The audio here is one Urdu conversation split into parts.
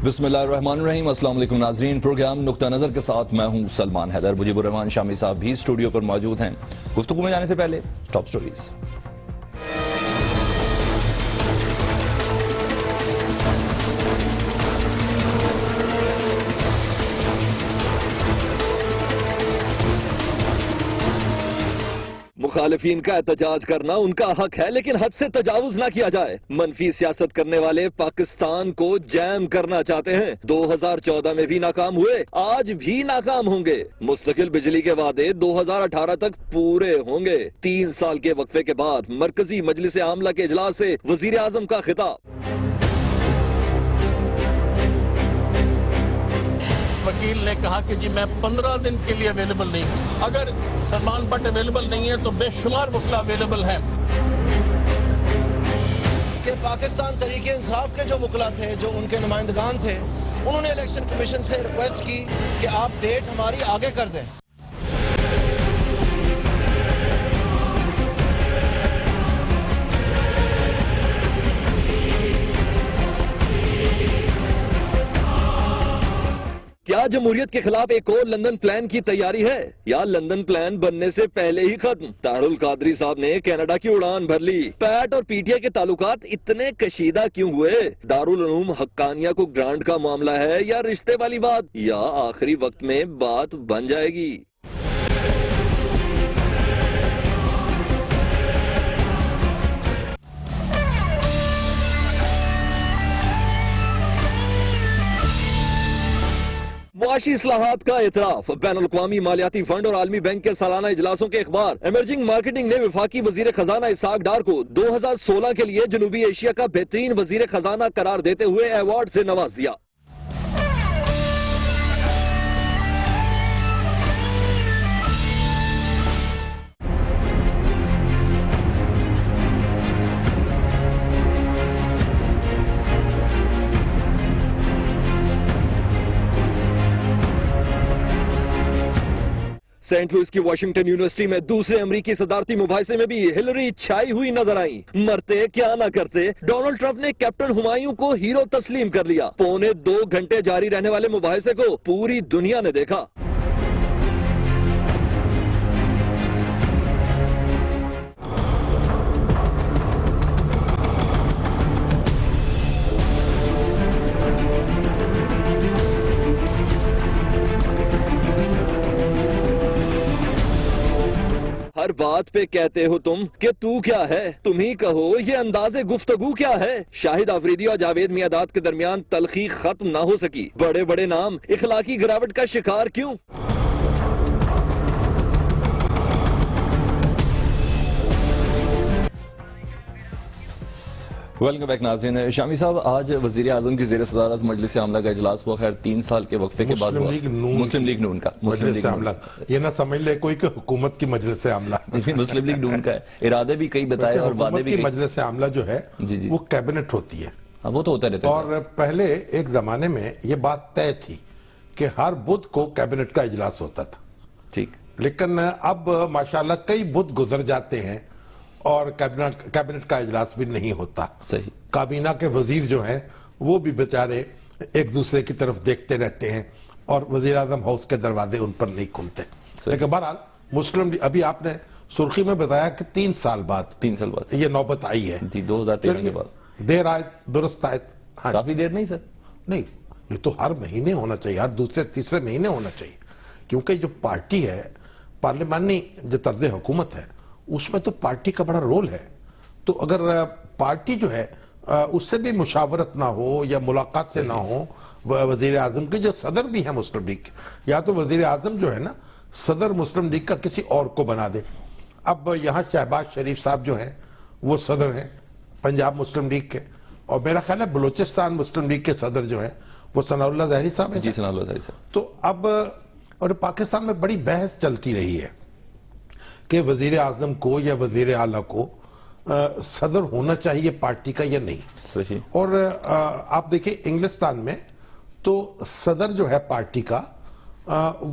بسم اللہ الرحمن الرحیم. السلام علیکم ناظرین. پروگرام نقطہ نظر کے ساتھ میں ہوں سلمان حیدر. مجیب الرحمان شامی صاحب بھی اسٹوڈیو پر موجود ہیں. گفتگو میں جانے سے پہلے ٹاپ سٹوریز. مخالفین کا احتجاج کرنا ان کا حق ہے، لیکن حد سے تجاوز نہ کیا جائے. منفی سیاست کرنے والے پاکستان کو جیم کرنا چاہتے ہیں. 2014 میں بھی ناکام ہوئے، آج بھی ناکام ہوں گے. مستقل بجلی کے وعدے 2018 تک پورے ہوں گے. 3 سال کے وقفے کے بعد مرکزی مجلس عاملہ کے اجلاس سے وزیر اعظم کا خطاب. وکیل نے کہا کہ جی میں 15 دن کے لیے اویلیبل نہیں ہوں. اگر سلمان بٹ اویلیبل نہیں ہے تو بے شمار وکلا اویلیبل ہیں. کہ پاکستان تحریک انصاف کے جو وکلا تھے، جو ان کے نمائندگان تھے، انہوں نے الیکشن کمیشن سے ریکویسٹ کی کہ آپ ڈیٹ ہماری آگے کر دیں. کیا جمہوریت کے خلاف ایک اور لندن پلان کی تیاری ہے، یا لندن پلان بننے سے پہلے ہی ختم؟ طاہر القادری صاحب نے کینیڈا کی اڑان بھر لی. پیٹ اور پی ٹی آئی کے تعلقات اتنے کشیدہ کیوں ہوئے؟ دارالعلوم حقانیہ کو گرانٹ کا معاملہ ہے یا رشتے والی بات، یا آخری وقت میں بات بن جائے گی؟ معاشی اصلاحات کا اعتراف. بین الاقوامی مالیاتی فنڈ اور عالمی بینک کے سالانہ اجلاسوں کے اخبار. ایمرجنگ مارکیٹنگ نے وفاقی وزیر خزانہ اسحاق ڈار کو 2016 کے لیے جنوبی ایشیا کا بہترین وزیر خزانہ قرار دیتے ہوئے ایوارڈ سے نواز دیا. سینٹ لوئس کی واشنگٹن یونیورسٹی میں دوسرے امریکی صدارتی مباحثے میں بھی ہلری چھائی ہوئی نظر آئیں. مرتے کیا نہ کرتے، ڈونلڈ ٹرمپ نے کیپٹن ہمایوں کو ہیرو تسلیم کر لیا. 2.25 گھنٹے جاری رہنے والے مباحثے کو پوری دنیا نے دیکھا. ہر بات پہ کہتے ہو تم کہ تو کیا ہے، تم ہی کہو یہ انداز گفتگو کیا ہے. شاہد آفریدی اور جاوید میاں کے درمیان تلخی ختم نہ ہو سکی. بڑے بڑے نام اخلاقی گراوٹ کا شکار کیوں؟ ویلکم بیک ناظرین. شامی صاحب، آج وزیر اعظم کی زیر صدارت مجلس عاملہ کا اجلاس ہوا. خیر 3 سال کے وقفے کے بعد ہوا. مسلم لیگ نون کا مجلس عاملہ، یہ نہ سمجھ لے کوئی کہ حکومت کی مجلس عاملہ. مسلم لیگ نون کا ہے. ارادے بھی کئی بتائے اور وعدے بھی. مجلس عاملہ جو ہے وہ کیبنٹ ہوتی ہے، وہ تو ہوتا رہتا ہے. اور پہلے ایک زمانے میں یہ بات طے تھی کہ ہر بدھ کو کیبنٹ کا اجلاس ہوتا تھا. ٹھیک. لیکن اب ماشاءاللہ کئی بدھ گزر جاتے ہیں اور کیبنٹ کا اجلاس بھی نہیں ہوتا. صحیح. کابینہ کے وزیر جو ہیں وہ بھی بیچارے ایک دوسرے کی طرف دیکھتے رہتے ہیں اور وزیر اعظم ہاؤس کے دروازے ان پر نہیں کھلتے. لیکن بہرحال مسلم ابھی آپ نے سرخی میں بتایا کہ 3 سال بعد یہ نوبت آئی ہے. 2013 کے بعد دیر آئے درست آئے. کافی دیر نہیں سر؟ نہیں، یہ تو ہر مہینے ہونا چاہیے، ہر دوسرے تیسرے مہینے ہونا چاہیے. کیونکہ جو پارٹی ہے، پارلیمانی جو طرز حکومت ہے، اس میں تو پارٹی کا بڑا رول ہے. تو اگر پارٹی جو ہے اس سے بھی مشاورت نہ ہو یا ملاقات سے نہ ہو وزیر اعظم کے، جو صدر بھی ہے مسلم لیگ، یا تو وزیر اعظم جو ہے نا صدر مسلم لیگ کا کسی اور کو بنا دے. اب یہاں شہباز شریف صاحب جو ہیں وہ صدر ہیں پنجاب مسلم لیگ کے، اور میرا خیال ہے بلوچستان مسلم لیگ کے صدر جو ہیں وہ ثناء اللہ ظاہری صاحب ہیں. جی، ثناء اللہ ظاہری صاحب. تو اب اور پاکستان میں بڑی بحث چلتی رہی ہے کہ وزیر اعظم کو یا وزیر اعلیٰ کو صدر ہونا چاہیے پارٹی کا یا نہیں. صحیح. اور آپ دیکھیں انگلستان میں تو صدر جو ہے پارٹی کا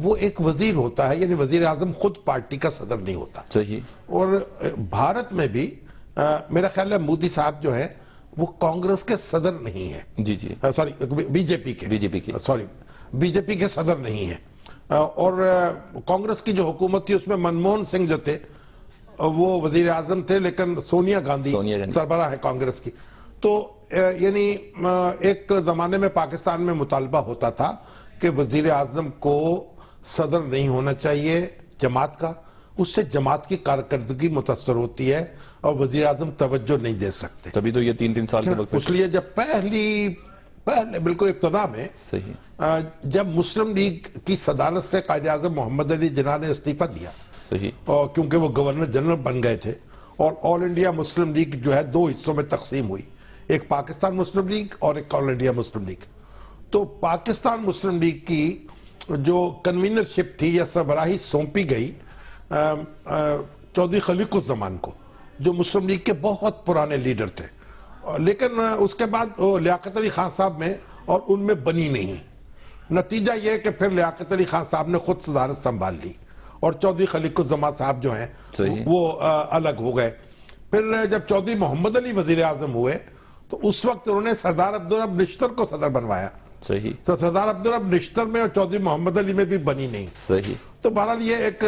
وہ ایک وزیر ہوتا ہے، یعنی وزیر اعظم خود پارٹی کا صدر نہیں ہوتا. صحیح. اور بھارت میں بھی میرا خیال ہے مودی صاحب جو ہے وہ کانگریس کے صدر نہیں ہیں. جی جی سوری بی جے پی کے سوری بی جے پی کے صدر نہیں ہیں. اور کانگریس کی جو حکومت تھی اس میں منموہن سنگھ جو تھے وہ وزیر اعظم تھے, لیکن سونیا گاندھی سربراہ ہے کانگریس کی. تو یعنی ایک زمانے میں پاکستان میں مطالبہ ہوتا تھا کہ وزیر اعظم کو صدر نہیں ہونا چاہیے جماعت کا, اس سے جماعت کی کارکردگی متاثر ہوتی ہے اور وزیر اعظم توجہ نہیں دے سکتے. تبھی تو یہ 3 سال کے وقت اس لیے جب پہلے بالکل ابتدا میں صحیح جب مسلم لیگ کی صدارت سے قائد اعظم محمد علی جناح نے استعفیٰ دیا, صحیح, اور کیونکہ وہ گورنر جنرل بن گئے تھے, اور آل انڈیا مسلم لیگ جو ہے 2 حصوں میں تقسیم ہوئی, ایک پاکستان مسلم لیگ اور ایک آل انڈیا مسلم لیگ. تو پاکستان مسلم لیگ کی جو کنوینرشپ تھی یا سربراہی سونپی گئی چودھری خلیق الزمان کو, جو مسلم لیگ کے بہت پرانے لیڈر تھے, لیکن اس کے بعد لیاقت علی خان صاحب میں اور ان میں بنی نہیں. نتیجہ یہ کہ پھر لیاقت علی خان صاحب نے خود صدارت سنبھال لی اور چودھری خلیق الزمان صاحب جو ہیں وہ الگ ہو گئے. پھر جب چودھری محمد علی وزیر اعظم ہوئے تو اس وقت انہوں نے سردار عبدالرب نشتر کو صدر بنوایا. صحیح, تو سردار عبدالرب نشتر میں اور چودھری محمد علی میں بھی بنی نہیں. صحیح. تو بہرحال یہ ایک,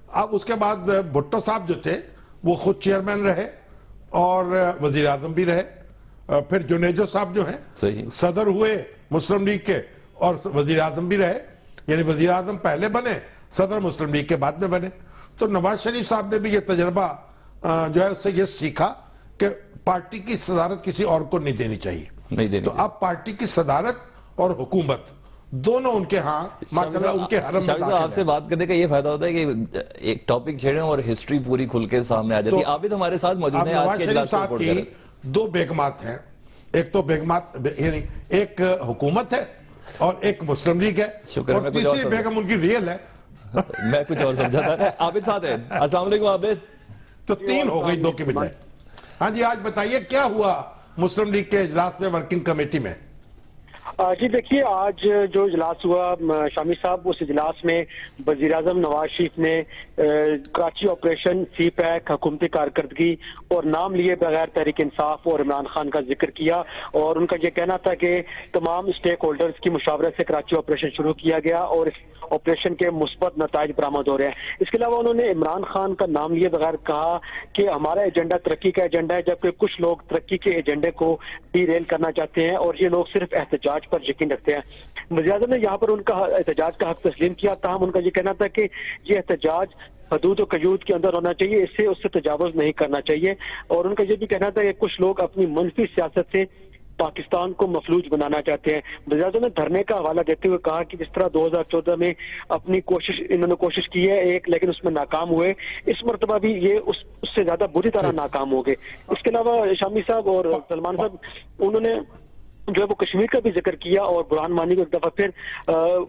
اب اس کے بعد بھٹو صاحب جو تھے وہ خود چیئرمین رہے اور وزیر اعظم بھی رہے. پھر جنیجو صاحب جو ہیں صدر ہوئے مسلم لیگ کے اور وزیر اعظم بھی رہے, یعنی وزیر اعظم پہلے بنے, صدر مسلم لیگ کے بعد میں بنے. تو نواز شریف صاحب نے بھی یہ تجربہ جو ہے اس سے یہ سیکھا کہ پارٹی کی صدارت کسی اور کو نہیں دینی چاہیے. تو اب پارٹی کی صدارت اور حکومت دونوں ان کے ہاں ماشاءاللہ ان کے حرم میں داخل ہیں. آپ سے بات کرنے کا یہ فائدہ ہوتا ہے کہ ایک ٹاپک چھیڑیں اور ہسٹری پوری کھل کے سامنے آ جاتی ہے. عابد ہمارے ساتھ موجود ہیں, نواز شریف صاحب کی 2 بیگمات ہیں, ایک تو بیگمات یعنی ایک حکومت ہے اور ایک مسلم لیگ ہے, اور تیسری بیگم ان کی ریئل ہے. میں کچھ اور سمجھا تھا. عابد صاحب ہیں, السلام علیکم عابد. تو 3 ہو گئی 2 کی بجائے. ہاں جی, آج بتائیے کیا ہوا مسلم لیگ کے اجلاس میں ورکنگ کمیٹی میں؟ جی دیکھیے, آج جو اجلاس ہوا شامی صاحب, اس اجلاس میں وزیر اعظم نواز شریف نے کراچی آپریشن, سی پیک, حکومتی کارکردگی اور نام لیے بغیر تحریک انصاف اور عمران خان کا ذکر کیا, اور ان کا یہ کہنا تھا کہ تمام اسٹیک ہولڈرز کی مشاورت سے کراچی آپریشن شروع کیا گیا اور اس آپریشن کے مثبت نتائج برآمد ہو رہے ہیں. اس کے علاوہ انہوں نے عمران خان کا نام لیے بغیر کہا کہ ہمارا ایجنڈا ترقی کا ایجنڈا ہے, جبکہ کچھ لوگ ترقی کے ایجنڈے کو ڈی ریل کرنا چاہتے ہیں اور یہ لوگ صرف احتجاج پر یقین رکھتے ہیں. وزیر اعظم نے یہاں پر ان کا احتجاج کا حق تسلیم کیا, تاہم ان کا یہ کہنا تھا کہ یہ احتجاج حدود و قیود کے اندر ہونا چاہیے, اس سے تجاوز نہیں کرنا چاہیے. اور ان کا یہ بھی کہنا تھا کہ کچھ لوگ اپنی منفی سیاست سے پاکستان کو مفلوج بنانا چاہتے ہیں. وزیر اعظم نے دھرنے کا حوالہ دیتے ہوئے کہا کہ جس طرح 2014 میں اپنی انہوں نے کوشش کی ہے ایک, لیکن اس میں ناکام ہوئے, اس مرتبہ بھی یہ اس سے زیادہ بری طرح ناکام ہو گئے. اس کے علاوہ شامی صاحب اور سلمان صاحب انہوں نے جو ہے وہ کشمیر کا بھی ذکر کیا اور برہان مانی کو ایک دفعہ پھر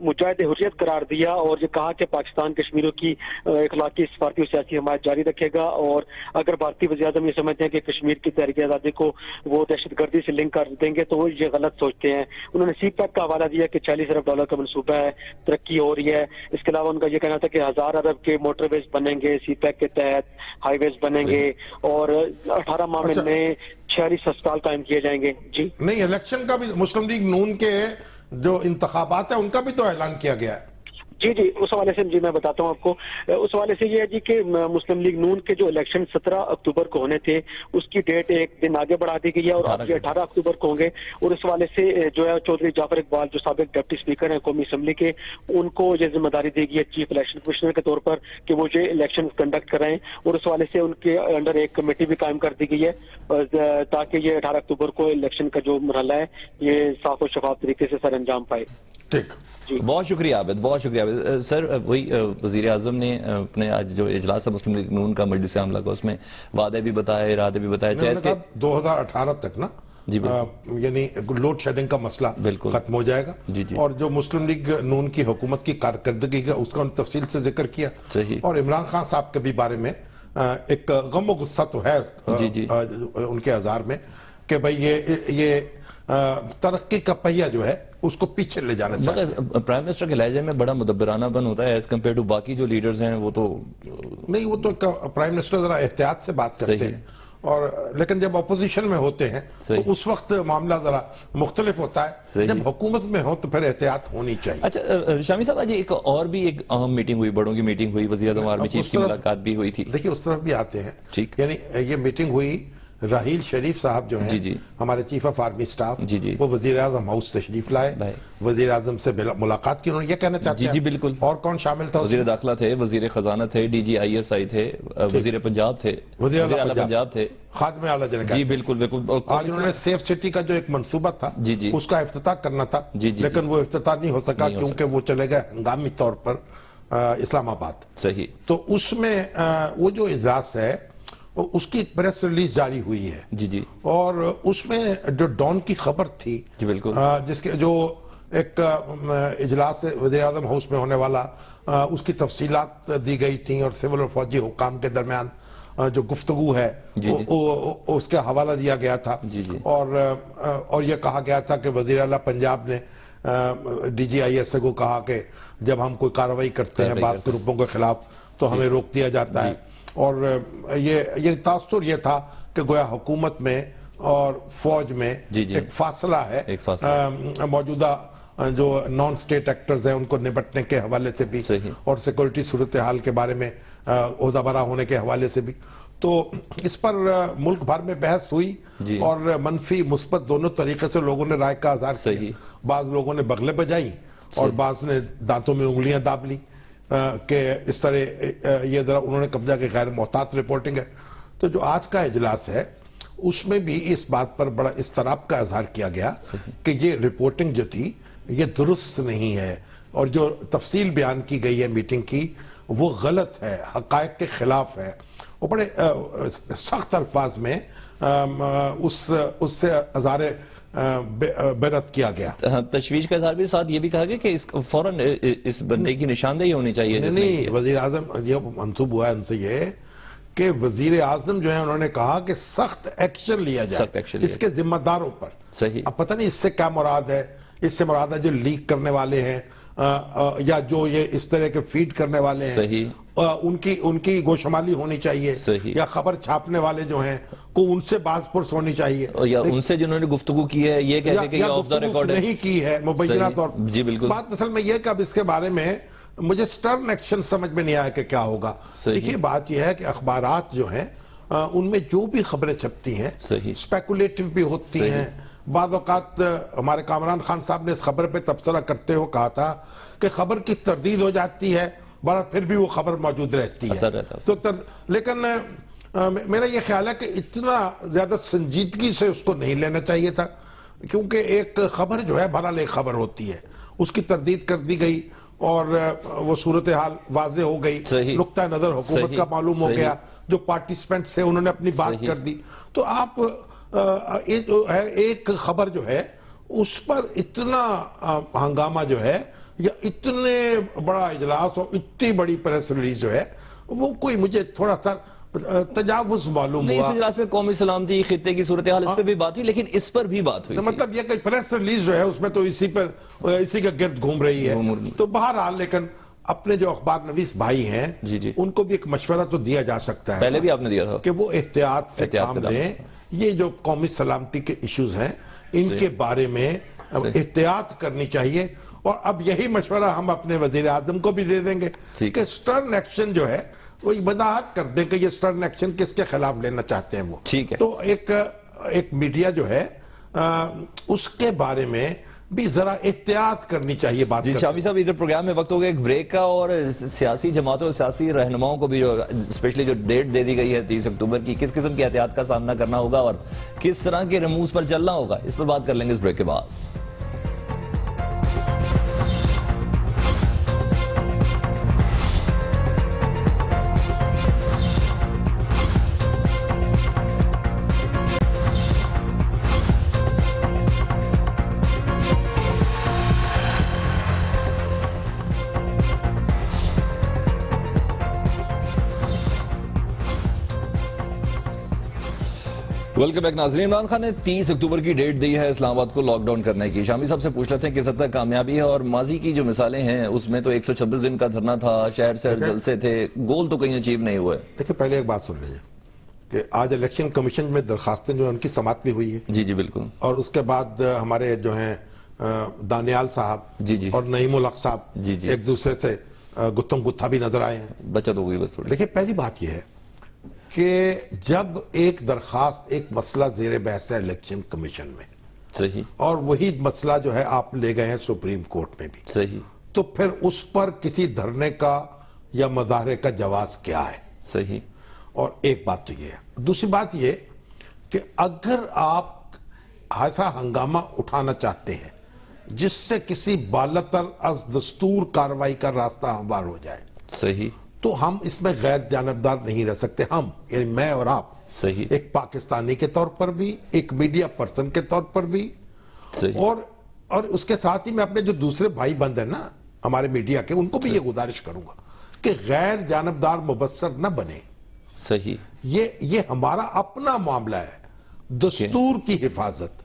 مجاہد حریت قرار دیا, اور یہ کہا کہ پاکستان کشمیروں کی اخلاقی, سفارتی اور سیاسی حمایت جاری رکھے گا, اور اگر بھارتی وزیر اعظم یہ سمجھتے ہیں کہ کشمیر کی تحریک آزادی کو وہ دہشت گردی سے لنک کر دیں گے تو وہ یہ غلط سوچتے ہیں. انہوں نے سی پیک کا حوالہ دیا کہ $40 ارب کا منصوبہ ہے, ترقی ہو رہی ہے. اس کے علاوہ ان کا یہ کہنا تھا کہ 1000 ارب کے موٹر ویز بنیں گے, سی پیک کے تحت ہائی ویز بنیں گے, اور 18 ماہ میں نئے 46 ہسپتال قائم کیے جائیں گے. جی نہیں, الیکشن کا بھی مسلم لیگ نون کے جو انتخابات ہیں ان کا بھی تو اعلان کیا گیا ہے. جی اس حوالے سے جی میں بتاتا ہوں آپ کو. اس حوالے سے یہ ہے جی کہ مسلم لیگ نون کے جو الیکشن 17 اکتوبر کو ہونے تھے اس کی ڈیٹ ایک دن آگے بڑھا دی گئی ہے, اور اب یہ 18 اکتوبر کو ہوں گے. اور اس حوالے سے جو ہے چودھری جعفر اقبال جو سابق ڈپٹی اسپیکر ہیں قومی اسمبلی کے, ان کو یہ ذمہ داری دی گئی ہے چیف الیکشن کمشنر کے طور پر کہ وہ یہ الیکشن کنڈکٹ کرائیں, اور اس حوالے سے ان کے انڈر ایک کمیٹی بھی قائم کر دی گئی ہے تاکہ یہ 18 اکتوبر کو الیکشن کا جو مرحلہ ہے یہ صاف و شفاف طریقے سے سر انجام پائے. ٹھیک, بہت شکریہ عابد, بہت شکریہ عابد. سر وہی وزیر اعظم نے اپنے آج جو اجلاس ہے مسلم لیگ نون کا مجلس عاملہ کا, اس میں وعدے بھی بتائے, ارادے بھی بتائے. 2018 تک نا یعنی لوڈ شیڈنگ کا مسئلہ ختم ہو جائے گا, اور جو مسلم لیگ نون کی حکومت کی کارکردگی کا اس کا تفصیل سے ذکر کیا, اور عمران خان صاحب کے بھی بارے میں ایک غم و غصہ تو ہے ان کے اظہار میں کہ بھئی یہ ترقی کا پہیہ جو ہے اس کو پیچھے لے جانا چاہتے ہیں. پرائم منسٹر کے لہجے میں بڑا مدبرانہ بن ہوتا ہے ایز کمپیئر ٹو باقی جو لیڈرز ہیں. وہ تو نہیں, وہ تو پرائم منسٹر ذرا احتیاط سے بات کرتے ہیں, اور لیکن جب اپوزیشن میں ہوتے ہیں تو صحیح. اس وقت معاملہ ذرا مختلف ہوتا ہے. صحیح. جب حکومت میں ہو تو پھر احتیاط ہونی چاہیے. اچھا شامی صاحب آج ایک اور بھی ایک اہم میٹنگ ہوئی, بڑوں کی میٹنگ ہوئی, وزیر اعظم آرمی چیف کی ملاقات بھی ہوئی تھی. دیکھیے اس طرف بھی آتے ہیں. ٹھیک. یعنی یہ میٹنگ ہوئی, راحیل شریف صاحب جو ہیں جی. ہمارے چیف آف آرمی سٹاف, جی. وہ وزیر اعظم ہاؤس تشریف لائے, وزیر اعظم سے ملاقات کی. انہوں نے یہ کہنا چاہتے ہیں جی بالکل. اور کون شامل تھا؟ وزیر داخلہ تھے, وزیر خزانہ تھے, D G I S I تھے, وزیر پنجاب تھے, وزیر اعلیٰ پنجاب تھے, خادم اعلیٰ جنرل. جی بالکل. آج انہوں نے سیف سٹی کا جو ایک منصوبہ تھا جی. اس کا افتتاح کرنا تھا, لیکن وہ افتتاح نہیں ہو سکا کیونکہ وہ چلے گئے ہنگامی طور پر اسلام آباد. صحیح. تو اس میں وہ جو اجلاس ہے اس کی ایک پریس ریلیز جاری ہوئی ہے. جی. اور اس میں جو ڈان کی خبر تھی جی بالکل, جس کے جو ایک اجلاس وزیر اعظم ہاؤس میں ہونے والا, اس کی تفصیلات دی گئی تھیں اور سول اور فوجی حکام کے درمیان جو گفتگو ہے اس کے حوالہ دیا گیا تھا. اور یہ کہا گیا تھا کہ وزیر اعلیٰ پنجاب نے ڈی جی آئی ایس کو کہا کہ جب ہم کوئی کارروائی کرتے ہیں بعض گروپوں کے خلاف تو ہمیں روک دیا جاتا ہے. اور یہ تاثر یہ تھا کہ گویا حکومت میں اور فوج میں ایک فاصلہ ہے, موجودہ جو نان سٹیٹ ایکٹرز ہیں ان کو نبٹنے کے حوالے سے بھی اور سیکورٹی صورتحال کے بارے میں عہدہ برا ہونے کے حوالے سے بھی. تو اس پر ملک بھر میں بحث ہوئی اور منفی مثبت دونوں طریقے سے لوگوں نے رائے کا اظہار کیا. بعض لوگوں نے بغلیں بجائیں اور بعض نے دانتوں میں انگلیاں داب لی کہ اس طرح یہ ذرا انہوں نے قبضہ کی غیر محتاط رپورٹنگ ہے. تو جو آج کا اجلاس ہے اس میں بھی اس بات پر بڑا اضطراب کا اظہار کیا گیا کہ یہ رپورٹنگ جو تھی یہ درست نہیں ہے اور جو تفصیل بیان کی گئی ہے میٹنگ کی وہ غلط ہے, حقائق کے خلاف ہے. وہ بڑے سخت الفاظ میں اس سے اظہار بیرت کیا گیا. تشویش کا اظہار بھی ساتھ یہ بھی کہا گیا کہ فوراً اس بندے کی نشاندہی ہونی چاہیے. نہیں, وزیر اعظم یہ منسوب ہوا ہے ان سے یہ کہ وزیر اعظم جو ہے انہوں نے کہا کہ سخت ایکشن لیا جائے اس کے ذمہ داروں پر. صحیح. اب پتہ نہیں اس سے کیا مراد ہے. اس سے مراد ہے جو لیک کرنے والے ہیں یا جو یہ اس طرح کے فیڈ کرنے والے ہیں ان کی گوشمالی ہونی چاہیے, یا خبر چھاپنے والے جو ہیں کو ان سے باز پرس ہونی چاہیے, یا ان سے جنہوں نے گفتگو کی ہے یہ کہتے کہ یہ آف دا ریکارڈ ہے, نہیں کی ہے مبینہ طور پر. جی بالکل. بات اصل میں یہ کہ اب اس کے بارے میں مجھے سٹرن ایکشن سمجھ میں نہیں آیا کہ کیا ہوگا. دیکھیے بات یہ ہے کہ اخبارات جو ہیں ان میں جو بھی خبریں چھپتی ہیں اسپیکولیٹو بھی ہوتی ہیں. بعض اوقات ہمارے کامران خان صاحب نے اس خبر پہ تبصرہ کرتے ہوئے کہا تھا کہ خبر کی تردید ہو جاتی ہے بڑا پھر بھی وہ خبر موجود رہتی ہے. لیکن میرا یہ خیال ہے کہ اتنا زیادہ سنجیدگی سے اس کو نہیں لینا چاہیے تھا, کیونکہ ایک خبر جو ہے بہرحال ایک خبر ہوتی ہے, اس کی تردید کر دی گئی اور وہ صورتحال واضح ہو گئی, نقطہ نظر حکومت کا معلوم ہو گیا, جو پارٹیسپینٹس سے انہوں نے اپنی بات کر دی. تو آپ ایک خبر جو ہے اس پر اتنا ہنگامہ جو ہے یا اتنے بڑا اجلاس اور اتنی بڑی پریس ریلیز جو ہے وہ کوئی مجھے تھوڑا سا تجاوز معلوم ہوا. اس اجلاس میں قومی سلامتی, خطے کی صورتحال اس پہ بھی بات ہوئی, لیکن اس پر بھی بات ہوئی. مطلب یہ کہ پریس ریلیز جو ہے اس میں تو اسی کا گرد گھوم رہی ہے. تو بہرحال لیکن اپنے جو اخبار نویس بھائی ہیں ان کو بھی ایک مشورہ تو دیا جا سکتا ہے, پہلے بھی آپ نے دیا تھا, کہ وہ احتیاط سے کام لیں. یہ جو قومی سلامتی کے ایشوز ہیں ان کے بارے میں احتیاط کرنی چاہیے. اور اب یہی مشورہ ہم اپنے وزیر اعظم کو بھی دے دیں گے کہ سٹرن ایکشن جو ہے وہ وضاحت کر دیں کہ یہ سٹرن ایکشن کس کے خلاف لینا چاہتے ہیں وہ. تو ایک میڈیا جو ہے اس کے بارے میں بھی ذرا احتیاط کرنی چاہیے. بات شامی صاحب ادھر پروگرام میں وقت ہو گیا ایک بریک کا, اور سیاسی جماعتوں اور سیاسی رہنماؤں کو بھی جو اسپیشلی جو ڈیٹ دے دی گئی ہے 30 اکتوبر کی, کس قسم کی احتیاط کا سامنا کرنا ہوگا اور کس طرح کے رموز پر چلنا ہوگا, اس پر بات کر لیں گے اس بریک کے بعد. ویلکم بیک ناظرین. عمران خان نے 30 اکتوبر کی ڈیٹ دی ہے اسلام آباد کو لاک ڈاؤن کرنے کی. شامی صاحب سے پوچھ لیتے ہیں کس حد تک کامیابی ہے, اور ماضی کی جو مثالیں ہیں اس میں تو 126 دن کا دھرنا تھا, شہر شہر جلسے تھے, گول تو کہیں اچیو نہیں ہوئے. دیکھیں پہلے ایک بات سن لیجیے, کہ آج الیکشن کمیشن میں درخواستیں جو ہیں ان کی سماعت بھی ہوئی ہے، جی جی بالکل، اور اس کے بعد ہمارے جو ہیں دانیال صاحب جی جی اور نعیم الحق صاحب جی جی ایک دوسرے سے گتھم گتھا بھی نظر آئے ہیں۔ بچت ہو گئی بس تھوڑی۔ لیکن پہلی بات یہ ہے کہ جب ایک درخواست، ایک مسئلہ زیر بحث ہے الیکشن کمیشن میں، صحیح اور وہی مسئلہ جو ہے آپ لے گئے ہیں سپریم کورٹ میں بھی، صحیح تو پھر اس پر کسی دھرنے کا یا مظاہرے کا جواز کیا ہے؟ صحیح، اور ایک بات تو یہ ہے۔ دوسری بات یہ کہ اگر آپ ایسا ہنگامہ اٹھانا چاہتے ہیں جس سے کسی بالاتر از دستور کارروائی کا راستہ ہموار ہو جائے، صحیح تو ہم اس میں غیر جانبدار نہیں رہ سکتے۔ ہم یعنی میں اور آپ، صحیح ایک پاکستانی کے طور پر بھی، ایک میڈیا پرسن کے طور پر بھی، صحیح اور اس کے ساتھ ہی میں اپنے جو دوسرے بھائی بند ہیں نا ہمارے میڈیا کے، ان کو بھی یہ گزارش کروں گا کہ غیر جانبدار مبصر نہ بنے۔ صحیح یہ ہمارا اپنا معاملہ ہے، دستور کی حفاظت،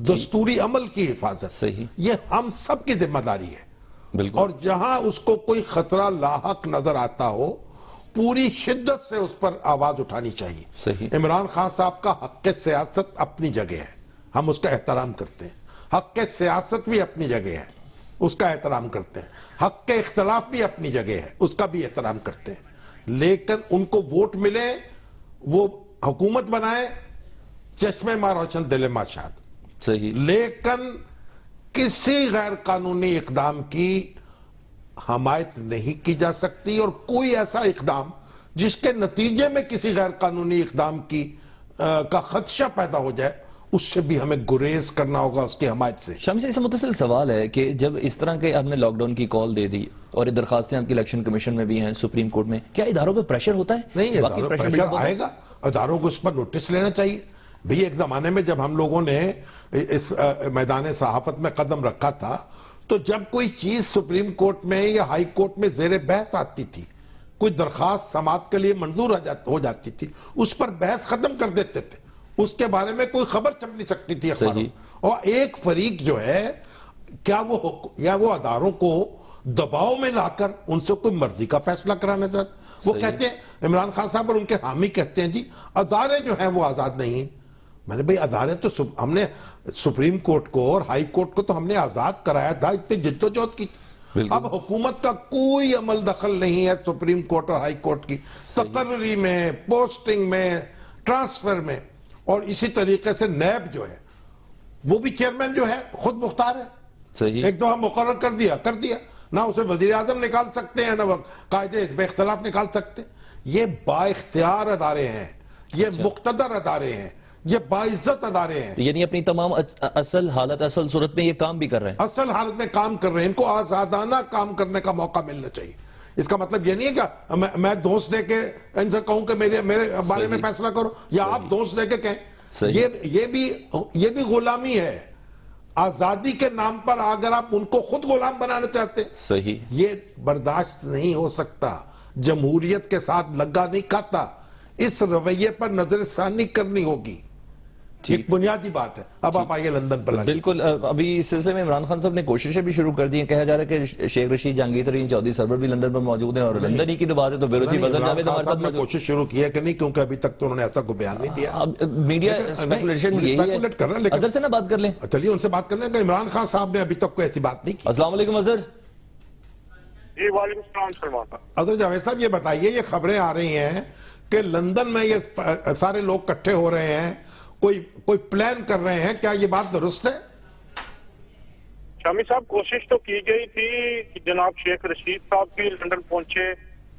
دستوری عمل کی حفاظت، صحیح، یہ ہم سب کی ذمہ داری ہے۔ بالکل، اور جہاں اس کو کوئی خطرہ لاحق نظر آتا ہو، پوری شدت سے اس پر آواز اٹھانی چاہیے۔ صحیح، عمران خان صاحب کا حق سیاست اپنی جگہ ہے، ہم اس کا احترام کرتے ہیں۔ حق سیاست بھی اپنی جگہ ہے، اس کا احترام کرتے ہیں۔ حق اختلاف بھی اپنی جگہ ہے، اس کا بھی احترام کرتے ہیں۔ لیکن ان کو ووٹ ملے، وہ حکومت بنائے، چشمے ماں روشن دل ماں شاد، صحیح، لیکن کسی غیر قانونی اقدام کی حمایت نہیں کی جا سکتی، اور کوئی ایسا اقدام جس کے نتیجے میں کسی غیر قانونی اقدام کا خدشہ پیدا ہو جائے، اس سے بھی ہمیں گریز کرنا ہوگا، اس کی حمایت سے۔ شامی سے متصل سوال ہے کہ جب اس طرح کے آپ نے لاک ڈاؤن کی کال دے دی اور یہ درخواستیں آپ کی الیکشن کمیشن میں بھی ہیں، سپریم کورٹ میں، کیا اداروں پہ پریشر ہوتا ہے؟ نہیں، واقعی اداروں pressure build پریشر ہوتا ہے؟ آئے گا، اداروں کو اس پر نوٹس لینا چاہیے۔ بھئی ایک زمانے میں جب ہم لوگوں نے اس میدان صحافت میں قدم رکھا تھا، تو جب کوئی چیز سپریم کورٹ میں یا ہائی کورٹ میں زیر بحث آتی تھی، کوئی درخواست سماعت کے لیے منظور ہو جاتی تھی، اس پر بحث ختم کر دیتے تھے، اس کے بارے میں کوئی خبر چھپ نہیں سکتی تھی اخباروں میں۔ اور ایک فریق جو ہے، کیا وہ اداروں کو دباؤ میں لا کر ان سے کوئی مرضی کا فیصلہ کرانا چاہتا؟ وہ کہتے ہیں، عمران خان صاحب اور ان کے حامی کہتے ہیں جی ادارے جو ہیں وہ آزاد نہیں ہیں۔ میں نے بھئی ادارے تو ہم نے سپریم کورٹ کو اور ہائی کورٹ کو تو ہم نے آزاد کرایا تھا، اتنی جد و جہد کی۔ اب حکومت کا کوئی عمل دخل نہیں ہے سپریم کورٹ اور ہائی کورٹ کی تقرری میں، پوسٹنگ میں، ٹرانسفر میں۔ اور اسی طریقے سے نیب جو ہے، وہ بھی چیئرمین جو ہے خود مختار ہے، صحیح، ایک دفعہ مقرر کر دیا، نہ اسے وزیر اعظم نکال سکتے ہیں، نہ قائد حزب اختلاف نکال سکتے ہیں۔ یہ با اختیار ادارے ہیں، یہ مقتدر ادارے ہیں، یہ باعزت ادارے ہیں، یعنی اپنی تمام اصل حالت، اصل صورت میں یہ کام بھی کر رہے ہیں۔ اصل حالت میں کام کر رہے ہیں۔ ان کو آزادانہ کام کرنے کا موقع ملنا چاہیے۔ اس کا مطلب یہ نہیں ہے کہ میں دوست دے کے ان سے کہوں کہ میرے بارے میں فیصلہ کرو، یا آپ دوست دے کے کہیں، یہ بھی غلامی ہے۔ آزادی کے نام پر اگر آپ ان کو خود غلام بنانا چاہتے ہیں، صحیح، یہ برداشت نہیں ہو سکتا۔ جمہوریت کے ساتھ لگا نہیں کھاتا، اس رویے پر نظر ثانی کرنی ہوگی، ایک بنیادی بات ہے۔ اب آپ آئیے لندن پر۔ بالکل، ابھی اس سلسلے میں عمران خان صاحب نے کوششیں بھی شروع کر دی ہیں۔ کہا جا رہا ہے کہ شیخ رشید، جہانگیر ترین چودھری سرور بھی لندن پر موجود ہیں، اور لندن ہی کی تو بات ہے تو بیروزی فضل جاوید ہمارے ساتھ نے کوشش شروع کی ہے کہ نہیں، کیونکہ ابھی تک تو انہوں نے ایسا کوئی بیان نہیں دیا۔ میڈیا اسپیکولیشن یہی ہے۔ اظہر سے نہ بات کر لیں، چلیے ان سے بات کر لیں کہ عمران خان صاحب نے ابھی تک کوئی ایسی بات نہیں کی۔ السلام علیکم اظہر۔ جی وعلیکم السلام سلمان۔ اظہر جاوید صاحب یہ بتائیے، یہ خبریں آ رہی ہیں کہ لندن میں یہ سارے لوگ اکٹھے ہو رہے ہیں، کوئی پلان کر رہے ہیں، کیا یہ بات درست ہے؟ شامی صاحب، کوشش تو کی گئی تھی کہ جناب شیخ رشید صاحب بھی لندن پہنچے،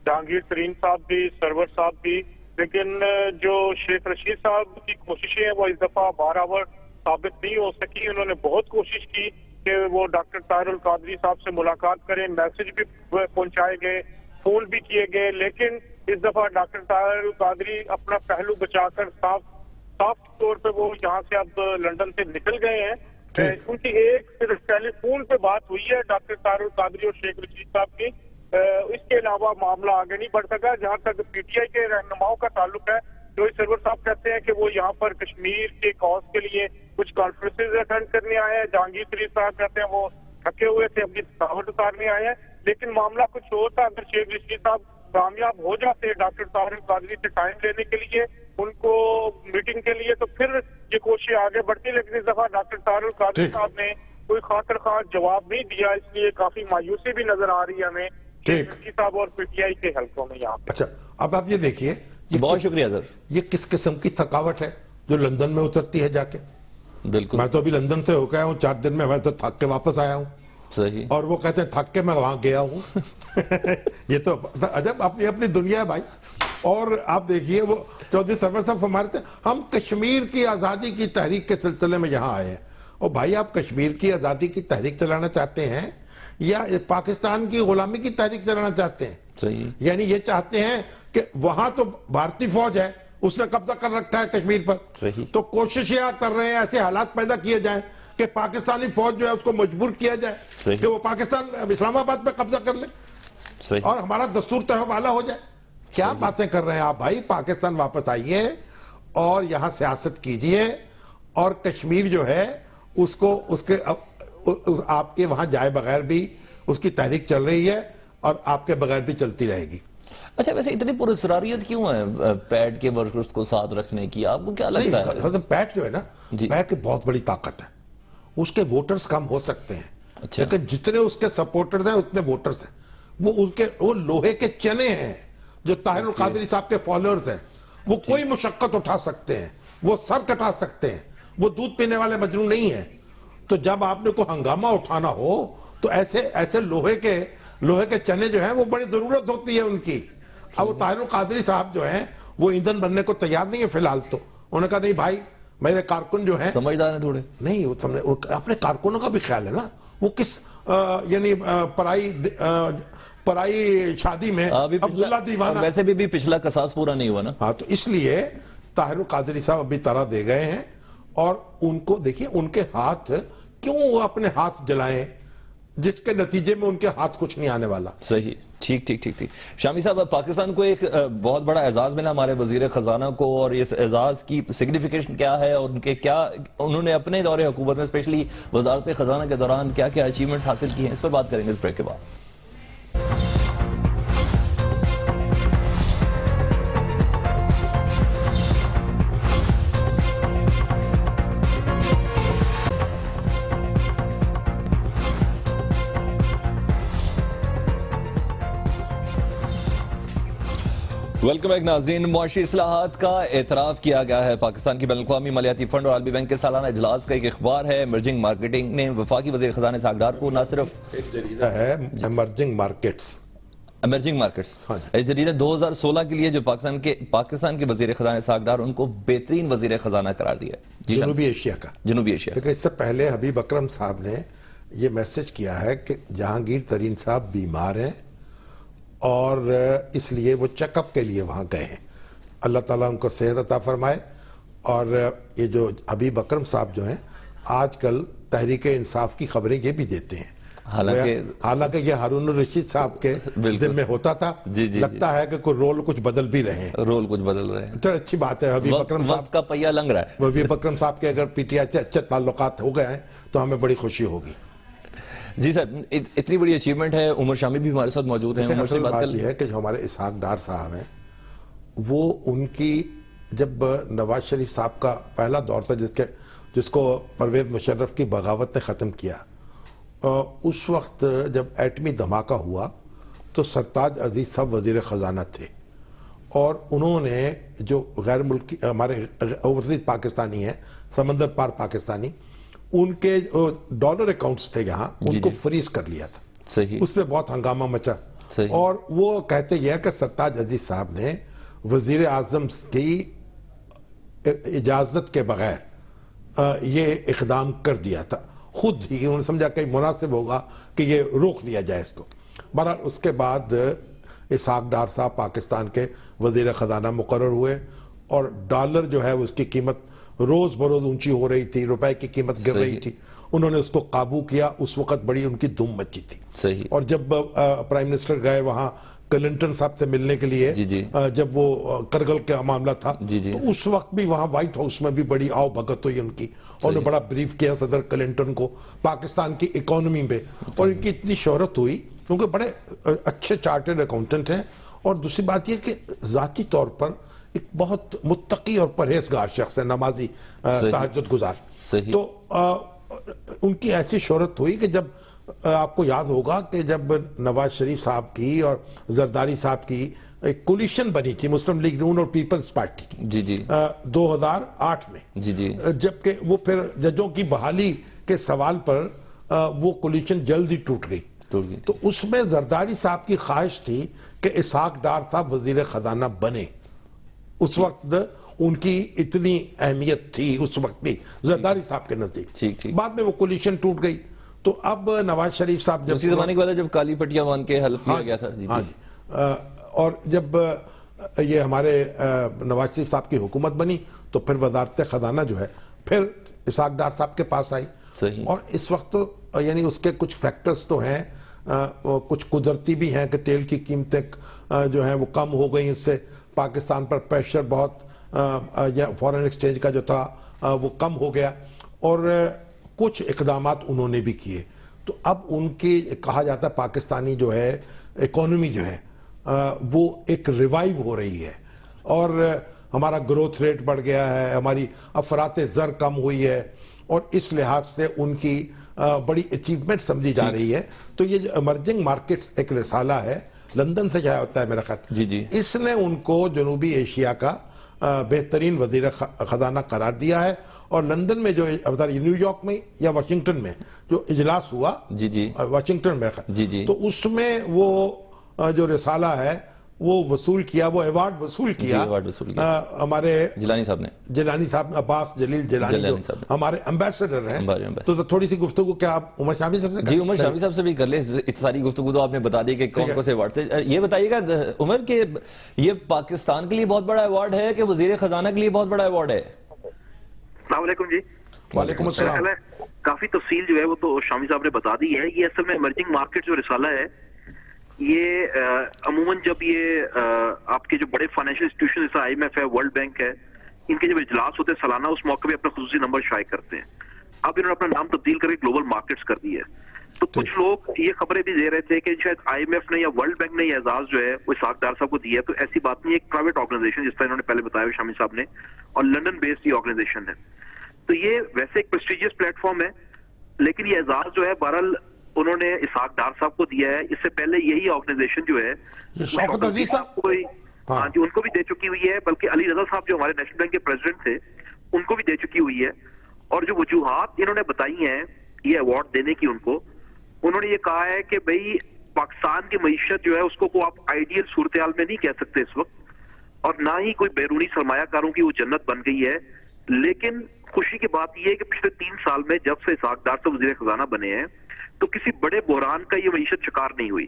جہانگیر ترین صاحب بھی، سرور صاحب بھی، لیکن جو شیخ رشید صاحب کی کوششیں ہیں وہ اس دفعہ بارآور ثابت نہیں ہو سکی۔ انہوں نے بہت کوشش کی کہ وہ ڈاکٹر طاہر القادری صاحب سے ملاقات کریں، میسج بھی پہنچائے گئے، فون بھی کیے گئے، لیکن اس دفعہ ڈاکٹر طاہر القادری اپنا پہلو بچا کر صاف طور پہ وہ یہاں سے اب لندن سے نکل گئے ہیں۔ ان کی ایک صرف ٹیلی فون پہ بات ہوئی ہے ڈاکٹر طاہر القادری اور شیخ رشید صاحب کی، اس کے علاوہ معاملہ آگے نہیں بڑھ سکا۔ جہاں تک پی ٹی آئی کے رہنماؤں کا تعلق ہے، جو سرور صاحب کہتے ہیں کہ وہ یہاں پر کشمیر کے کاز کے لیے کچھ کانفرنسز اٹینڈ کرنے آئے ہیں، جہانگیر ترین صاحب کہتے ہیں وہ تھکے ہوئے تھے، اپنی تھکاوٹ اتارنے آئے ہیں، لیکن معاملہ کچھ اور تھا۔ اگر شیخ رشید صاحب کامیاب ہو جاتے ڈاکٹر طاہر القادری سے ٹائم لینے کے لیے، ان کو میٹنگ کے لیے, تو پھر یہ کوشش آگے بڑھتی. لیکن اس دفعہ ڈاکٹر طاہر القادری صاحب نے کوئی خاطر خواہ جواب نہیں دیا, اس لیے کافی مایوسی بھی نظر آ رہی ہے ہمیں صاحب اور پی ٹی آئی کے حلقوں میں یہاں پہ. اچھا, اب آپ یہ دیکھیے, بہت شکریہ سر. یہ کس قسم کی تھکاوٹ ہے جو لندن میں اترتی ہے جا کے. بالکل, میں تو ابھی لندن سے ہو کے آیا ہوں 4 دن میں تو تھک کے واپس آیا ہوں. صحیح. اور وہ کہتے ہیں تھک کے میں وہاں گیا ہوں. یہ تو عجب اپنی دنیا ہے بھائی. اور آپ دیکھیے وہ چودھری سرور صاحب ہمارے تھے, ہم کشمیر کی آزادی کی تحریک کے سلسلے میں یہاں آئے ہیں. اور بھائی آپ کشمیر کی آزادی کی تحریک چلانا چاہتے ہیں یا پاکستان کی غلامی کی تحریک چلانا چاہتے ہیں؟ صحیح. یعنی یہ چاہتے ہیں کہ وہاں تو بھارتی فوج ہے, اس نے قبضہ کر رکھا ہے کشمیر پر. صحیح. تو کوشش یہ کر رہے ہیں ایسے حالات پیدا کیے جائیں کہ پاکستانی فوج جو ہے اس کو مجبور کیا جائے صحیح. کہ وہ پاکستان اسلام آباد پہ قبضہ کر لے صحیح. اور ہمارا دستور تہہ والا ہو جائے. کیا باتیں کر رہے ہیں آپ بھائی؟ پاکستان واپس آئیے اور یہاں سیاست کیجئے, اور کشمیر جو ہے اس کو اس کے آپ کے وہاں جائے بغیر بھی اس کی تحریک چل رہی ہے اور آپ کے بغیر بھی چلتی رہے گی. اچھا, ویسے اتنی پراسراریت کیوں ہے پیٹ کے ورکرز کو ساتھ رکھنے کی؟ آپ کو کیا لگتا ہے؟ پیٹ جو ہے نا, پیٹ کی بہت بڑی طاقت ہے. اس کے ووٹرز کم ہو سکتے ہیں, لیکن جتنے اس کے سپورٹرز ہیں اتنے ووٹرز ہیں. وہ لوہے کے چنے ہیں جو طاہر القادری صاحب کے فالوورز ہیں. وہ کوئی مشقت اٹھا سکتے ہیں, وہ سر کٹا سکتے ہیں, وہ دودھ پینے والے مجنون نہیں ہیں. تو جب آپ نے کوئی ہنگامہ اٹھانا ہو تو ایسے لوہے کے چنے جو ہیں وہ بڑی ضرورت ہوتی ہے ان کی. اب وہ طاہر القادری صاحب جو ہیں وہ ایندھن بننے کو تیار نہیں ہے فی الحال. تو انہوں نے کہا نہیں بھائی, میرے کارکن جو ہیں سمجھدار ہیں تھوڑے. نہیں, اپنے کارکنوں کا بھی خیال ہے نا. وہ کس یعنی پرائی شادی میں عبداللہ دیوانہ, ویسے بھی پچھلا قصاص پورا نہیں ہوا نا. ہاں, تو اس لیے طاہر القادری صاحب ابھی طرح دے گئے ہیں. اور ان کو دیکھیے, ان کے ہاتھ کیوں وہ اپنے ہاتھ جلائیں جس کے نتیجے میں ان کے ہاتھ کچھ نہیں آنے والا. صحیح. ٹھیک. شامی صاحب, پاکستان کو ایک بہت بڑا اعزاز ملا ہمارے وزیر خزانہ کو, اور اس اعزاز کی سگنیفیکیشن کیا ہے اور انہوں نے اپنے دور حکومت میں اسپیشلی وزارت خزانہ کے دوران کیا اچیومنٹس حاصل کی ہیں, اس پر بات کریں گے اس بریک کے بعد. ویلکم بیک ناظرین. معاشی اصلاحات کا اعتراف کیا گیا ہے. پاکستان کی بین الاقوامی مالیاتی فنڈ اور عالمی بینک کے سالانہ اجلاس کا ایک اخبار ہے. ایمرجنگ مارکیٹنگ نے وفاقی وزیر خزانہ اسحاق ڈار کو نہ صرف ایک جریدہ ہے ایمرجنگ مارکیٹس, اس جریدہ 2016 کے لیے جو پاکستان کے وزیر خزانہ اسحاق ڈار, ان کو بہترین وزیر خزانہ قرار دیا. جنوبی ایشیا کا. لیکن اس سے پہلے حبیب اکرم صاحب نے یہ میسج کیا ہے کہ جہانگیر ترین صاحب بیمار ہیں اور اس لیے وہ چیک اپ کے لیے وہاں گئے ہیں. اللہ تعالیٰ ان کو صحت عطا فرمائے. اور یہ جو حبیب اکرم صاحب جو ہیں آج کل تحریک انصاف کی خبریں یہ بھی دیتے ہیں, حالانکہ یہ ہارون الرشید صاحب کے ذمہ ہوتا تھا. لگتا ہے کہ کوئی رول کچھ بدل بھی رہے ہیں. تو اچھی بات ہے, حبیب اکرم صاحب کا پہیہ لنگ رہا ہے. حبیب اکرم صاحب کے اگر پی ٹی آئی سے اچھے تعلقات ہو گئے ہیں تو ہمیں بڑی خوشی ہوگی. جی سر, اتنی بڑی اچیومنٹ ہے. عمر شامی بھی ہمارے ساتھ موجود ہیں. عمر سے بات یہ ہے کہ جو ہمارے اسحاق ڈار صاحب ہیں وہ ان کی جب نواز شریف صاحب کا پہلا دور تھا جس کو پرویز مشرف کی بغاوت نے ختم کیا, اس وقت جب ایٹمی دھماکہ ہوا تو سرتاج عزیز صاحب وزیر خزانہ تھے, اور انہوں نے جو غیر ملکی ہمارے اوورسیز پاکستانی ہیں, سمندر پار پاکستانی, ان کے ڈالر اکاؤنٹس تھے یہاں, ان کو فریز کر لیا تھا. صحیح. اس پہ بہت ہنگامہ مچا. اور وہ کہتے یہ کہ سرتاج عزیز صاحب نے وزیر اعظم کی اجازت کے بغیر یہ اقدام کر دیا تھا. خود ہی انہوں نے سمجھا کہ مناسب ہوگا کہ یہ روک لیا جائے اس کو. بہرحال اس کے بعد اسحاق ڈار صاحب پاکستان کے وزیر خزانہ مقرر ہوئے, اور ڈالر جو ہے اس کی قیمت روز بروز اونچی ہو رہی تھی, روپے کی قیمت گر رہی تھی. انہوں نے اس کو قابو کیا. اس وقت بڑی ان کی دھوم مچی تھی. صحیح. اور جب پرائم منسٹر گئے وہاں کلنٹن صاحب سے ملنے کے لیے, جب وہ کرگل کا معاملہ تھا, تو اس وقت بھی وہاں وائٹ ہاؤس میں بھی بڑی آؤ بھگت ہوئی ان کی, اور انہوں نے بڑا بریف کیا صدر کلنٹن کو پاکستان کی اکانومی پہ. اور ان کی اتنی شہرت ہوئی کیونکہ بڑے اچھے چارٹرڈ اکاؤنٹنٹ ہیں. اور دوسری بات یہ کہ ذاتی طور پر ایک بہت متقی اور پرہیزگار شخص ہے, نمازی, تہجد گزار. صحیح. تو ان کی ایسی شہرت ہوئی کہ جب آپ کو یاد ہوگا کہ جب نواز شریف صاحب کی اور زرداری صاحب کی ایک کولیشن بنی تھی مسلم لیگ نون اور پیپلز پارٹی کی, جی جی 2008 میں, جی جی, جبکہ وہ پھر ججوں کی بحالی کے سوال پر وہ کولیشن جلد ہی ٹوٹ گئی. تو اس میں زرداری صاحب کی خواہش تھی کہ اسحاق ڈار صاحب وزیر خزانہ بنے. اس وقت ان کی اتنی اہمیت تھی اس وقت بھی زرداری صاحب کے نزدیک. بعد میں وہ کولیشن ٹوٹ گئی. تو اب نواز شریف صاحب جب اسی زمانے کے بعد جب کالی پٹیاں مان کے حلف لیا گیا تھا, ہاں جی, اور جب یہ ہمارے نواز شریف صاحب کی حکومت بنی تو پھر وزارت خزانہ جو ہے پھر اسحاق ڈار صاحب کے پاس آئی. اور اس وقت یعنی اس کے کچھ فیکٹرز تو ہیں, کچھ قدرتی بھی ہیں کہ تیل کی قیمتیں جو ہیں وہ کم ہو گئی, اس سے پاکستان پر پریشر بہت, فورن ایکسچینج کا جو تھا وہ کم ہو گیا, اور کچھ اقدامات انہوں نے بھی کیے. تو اب ان کی کہا جاتا ہے پاکستانی جو ہے اکانومی جو ہے وہ ایک ریوائیو ہو رہی ہے, اور ہمارا گروتھ ریٹ بڑھ گیا ہے, ہماری افراط زر کم ہوئی ہے, اور اس لحاظ سے ان کی بڑی اچیومنٹ سمجھی جا رہی ہے. تو یہ جو ایمرجنگ مارکیٹس ایک رسالہ ہے لندن سے جایا ہوتا ہے میرا خیال, جی جی, اس نے ان کو جنوبی ایشیا کا بہترین وزیر خزانہ قرار دیا ہے. اور لندن میں جو نیو یارک میں یا واشنگٹن میں جو اجلاس ہوا, جی جی, واشنگٹن میں, جی جی, تو اس میں وہ جو رسالہ ہے وہ وصول کیا, وہ ایوارڈ وصول کیا ہمارے جیلانی صاحب نے, جیلانی صاحب, عباس جلیل جیلانی جو ہمارے امبیسڈر ہیں. تو تھوڑی سی گفتگو کیا آپ عمر شامی صاحب سے؟ جی, عمر شامی صاحب سے بھی کر لیں. اس ساری گفتگو تو آپ نے بتا دی کہ کون کون سے ایوارڈ تھے. یہ بتائیے گا عمر کہ یہ پاکستان کے لیے بہت بڑا ایوارڈ ہے کہ وزیر خزانہ کے لیے بہت بڑا ایوارڈ ہے؟ السلام علیکم جی. وعلیکم السلام. کافی تفصیل جو ہے وہ تو شامی صاحب نے بتا دی ہے. یہ اصل میں ایمرجنگ مارکیٹ جو رسالہ ہے یہ عموماً جب یہ آپ کے جو بڑے فائنینشیل انسٹیٹیوشن جیسا آئی ایم ایف ہے, ورلڈ بینک ہے, ان کے جب اجلاس ہوتے ہیں سالانہ, اس موقع پہ اپنا خصوصی نمبر شائع کرتے ہیں. اب انہوں نے اپنا نام تبدیل کر کے گلوبل مارکیٹس کر دی ہے. تو کچھ لوگ یہ خبریں بھی دے رہے تھے کہ شاید آئی ایم ایف نے یا ورلڈ بینک نے یہ اعزاز جو ہے وہ اسحاق ڈار صاحب کو دیا ہے. تو ایسی بات نہیں, ایک پرائیویٹ آرگنائزیشن جس طرح انہوں نے پہلے بتایا شامی صاحب نے, اور لندن بیسڈ یہ آرگنائزیشن ہے. تو یہ ویسے ایک پریسٹیجیس پلیٹ فارم ہے, لیکن یہ اعزاز جو ہے بہرحال انہوں نے اسحاق ڈار صاحب کو دیا ہے. اس سے پہلے یہی آرگنائزیشن جو ہے شوکت عزیز صاحب ہاں جی ان کو بھی دے چکی ہوئی ہے, بلکہ علی رضا صاحب جو ہمارے نیشنل بینک کے پریزیڈنٹ تھے ان کو بھی دے چکی ہوئی ہے. اور جو وجوہات انہوں نے بتائی ہیں یہ ایوارڈ دینے کی, ان کو انہوں نے یہ کہا ہے کہ بھئی پاکستان کی معیشت جو ہے اس کو آپ آئیڈیل صورتحال میں نہیں کہہ سکتے اس وقت, اور نہ ہی کوئی بیرونی سرمایہ کاروں کی وہ جنت بن گئی ہے. لیکن خوشی کی بات یہ ہے کہ پچھلے 3 سال میں جب سے اسحاق ڈار صاحب وزیر خزانہ بنے ہیں تو کسی بڑے بحران کا یہ معیشت شکار نہیں ہوئی,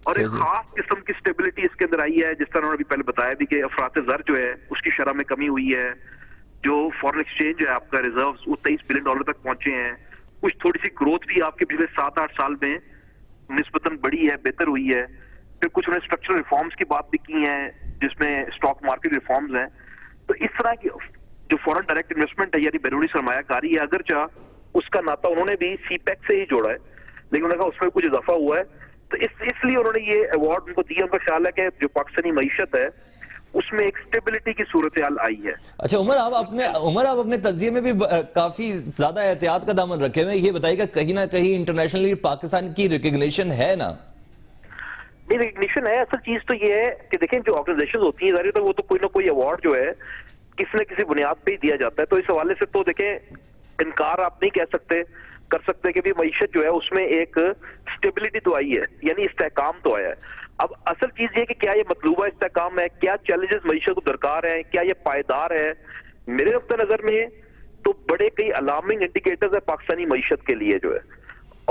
اور ایک خاص قسم کی سٹیبلٹی اس کے اندر آئی ہے. جس طرح انہوں نے پہلے بتایا بھی کہ افراط زر جو ہے اس کی شرح میں کمی ہوئی ہے, جو فورن ایکسچینج جو ہے آپ کا ریزروز وہ $23 بلین تک پہنچے ہیں. کچھ تھوڑی سی گروتھ بھی آپ کے پچھلے 7-8 سال میں نسبتاً بڑی ہے, بہتر ہوئی ہے. پھر کچھ انہوں نے اسٹرکچرل ریفارمز کی بات بھی کی ہیں جس میں اسٹاک مارکیٹ ریفارمز ہیں. تو اس طرح کی جو فورن ڈائریکٹ انویسٹمنٹ ہے یعنی بیرونی سرمایہ کاری ہے, اگرچہ اس کا ناطہ انہوں نے بھی سی پیک سے ہی جوڑا ہے, لیکن انہوں نے کہا اس میں کچھ اضافہ ہوا ہے. تو اس لیے انہوں نے یہ ایوارڈ ان کو دیا. ان کا خیال ہے کہ جو پاکستانی معیشت ہے اس میں ایک سٹیبلٹی کی صورتحال آئی ہے. اچھا عمر, آپ اپنے تجزیے میں بھی کافی زیادہ احتیاط کا دامن رکھے ہوئے. یہ بتائیے کہ کہیں نہ کہیں انٹرنیشنلی پاکستان کی ریکگنیشن ہے نا؟ نہیں, ریکگنیشن ہے. اصل چیز تو یہ ہے کہ دیکھیں جو آرگنائزیشن ہوتی ہیں ظاہر ہے وہ تو کوئی نہ کوئی ایوارڈ جو ہے کسی نہ کسی بنیاد پہ ہی دیا جاتا ہے. تو اس حوالے سے تو دیکھیں انکار آپ نہیں کہہ سکتے کر سکتے کہ بھی معیشت جو ہے اس میں ایک سٹیبلٹی تو آئی ہے, یعنی استحکام تو آیا ہے. اب اصل چیز یہ کہ کیا یہ مطلوبہ استحکام ہے, کیا چیلنجز معیشت کو درکار ہیں, کیا یہ پائیدار ہے. میرے نقطہ نظر میں تو بڑے کئی الارمنگ انڈیکیٹرز ہیں پاکستانی معیشت کے لیے جو ہے,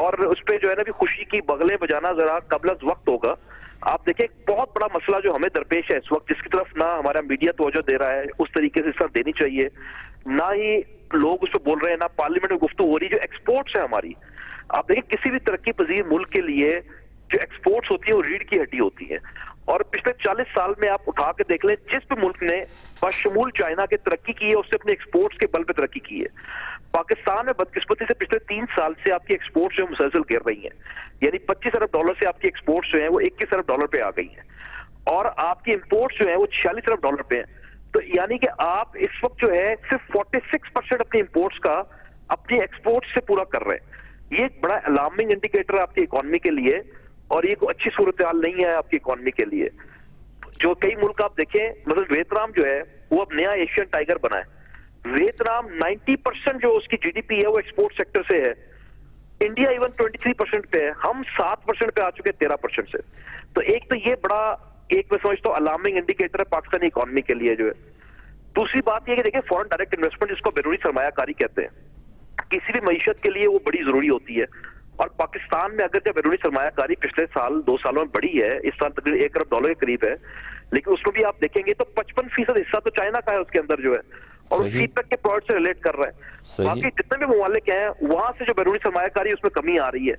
اور اس پہ جو ہے نا بھی خوشی کی بغلیں بجانا ذرا قبل از وقت ہوگا. آپ دیکھیں ایک بہت بڑا مسئلہ جو ہمیں درپیش ہے اس وقت, جس کی طرف نہ ہمارا میڈیا توجہ دے رہا ہے اس طریقے سے اس طرح دینی چاہیے, نہ ہی لوگ اس پہ بول رہے ہیں, نہ پارلیمنٹ میں گفتگو ہو رہی. جو ایکسپورٹس ہیں ہماری, آپ دیکھیں کسی بھی ترقی پذیر ملک کے لیے جو ایکسپورٹس ہوتی ہیں وہ ریڑھ کی ہڈی ہوتی ہیں. اور پچھلے 40 سال میں آپ اٹھا کے دیکھ لیں جس بھی ملک نے بشمول چائنا کے ترقی کی ہے اس سے اپنے ایکسپورٹس کے بل پہ ترقی کی ہے. پاکستان میں بدقسمتی سے پچھلے 3 سال سے آپ کی ایکسپورٹس جو مسلسل گر رہی ہیں, یعنی $25 ارب سے آپ کی ایکسپورٹس جو ہیں وہ $21 ارب پہ آ گئی ہیں, اور آپ کی امپورٹس جو ہیں وہ $46 ارب پہ ہیں. تو یعنی کہ آپ اس وقت جو ہے صرف 46% اپنی امپورٹس کا اپنی ایکسپورٹ سے پورا کر رہے ہیں. یہ ایک بڑا الارمنگ انڈیکیٹر ہے آپ کی اکانومی کے لیے, اور یہ کوئی اچھی صورتحال نہیں ہے آپ کی اکانومی کے لیے. جو کئی ملک آپ دیکھیں, مثلا ویتنام جو ہے وہ اب نیا ایشین ٹائیگر بنا ہے. ویتنام 90% جو اس کی جی ڈی پی ہے وہ ایکسپورٹ سیکٹر سے ہے. انڈیا ایون 23% پہ ہے, ہم 7% پہ آ چکے 13% سے. تو ایک تو یہ بڑا ایک میں سمجھتا ہوں الارمنگ انڈیکیٹر ہے پاکستانی اکانومی کے لیے جو ہے. دوسری بات یہ کہ دیکھیں فورن ڈائریکٹ انویسٹمنٹ جس کو بیرونی سرمایہ کاری کہتے ہیں, کسی بھی معیشت کے لیے وہ بڑی ضروری ہوتی ہے. اور پاکستان میں اگر جب بیرونی سرمایہ کاری پچھلے سال 2 سالوں میں بڑھی ہے, اس سال تقریباً $1 ارب کے قریب ہے, لیکن اس میں بھی آپ دیکھیں گے تو 55% حصہ تو چائنا کا ہے اس کے اندر جو ہے, اور سی پیک کے پروڈکٹ سے ریلیٹ کر رہا ہے. باقی جتنے بھی ممالک ہیں وہاں سے جو بیرونی سرمایہ کاری اس میں کمی آ رہی ہے.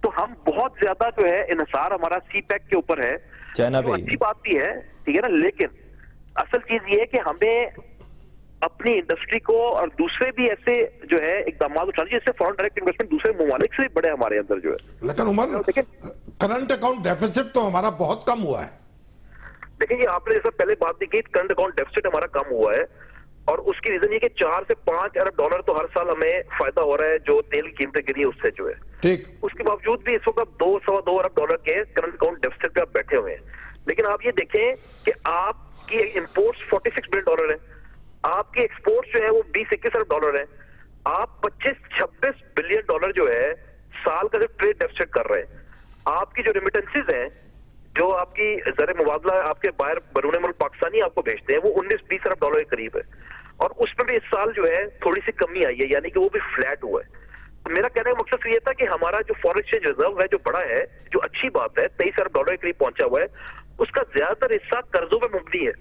تو ہم بہت زیادہ جو ہے انحصار ہمارا سی پیک کے اوپر ہے, جو اچھی بات بھی ہے, ٹھیک ہے نا. لیکن اصل چیز یہ ہے کہ ہمیں اپنی انڈسٹری کو اور دوسرے بھی ایسے جو ہے اقدامات اٹھانے جس سے فورن ڈائریکٹ انویسٹمنٹ دوسرے ممالک سے بھی بڑے ہمارے اندر جو ہے. لیکن عمر, کرنٹ اکاؤنٹ ڈیفیسٹ تو ہمارا بہت کم ہوا ہے. دیکھیں یہ آپ نے جیسا پہلے بات کی کرنٹ اکاؤنٹ ڈیفیسٹ ہمارا کم ہوا ہے, اور اس کی ریزن یہ کہ $4 سے $5 ارب تو ہر سال ہمیں فائدہ ہو رہا ہے جو تیل کی قیمتیں گری اس سے جو ہے. ٹھیک, اس کے باوجود بھی اس وقت $2.25 ارب کے کرنٹ اکاؤنٹ ڈیفیسٹ پہ آپ بیٹھے ہوئے ہیں. لیکن آپ یہ دیکھیں کہ آپ کی امپورٹس $46 بلین ہیں, آپ کی ایکسپورٹ جو ہے وہ $20-21 ارب ہیں, آپ $25-26 بلین جو ہے سال کا صرف ٹریڈ ڈیفیسٹ کر رہے ہیں. آپ کی جو ریمیٹنسز ہیں, جو آپ کی زر مبادلہ آپ کے باہر بیرون ملک پاکستانی آپ کو بھیجتے ہیں, وہ $19-20 ارب کے قریب ہے, اور اس میں بھی اس سال جو ہے تھوڑی سی کمی آئی ہے, یعنی کہ وہ بھی فلیٹ ہوا ہے. میرا کہنے کا مقصد یہ تھا کہ ہمارا جو فورن ایکسچینج ریزرو ہے جو بڑا ہے, جو اچھی بات ہے, $23 ارب کے قریب پہنچا ہوا ہے, اس کا زیادہ تر حصہ قرضوں پہ مبنی ہے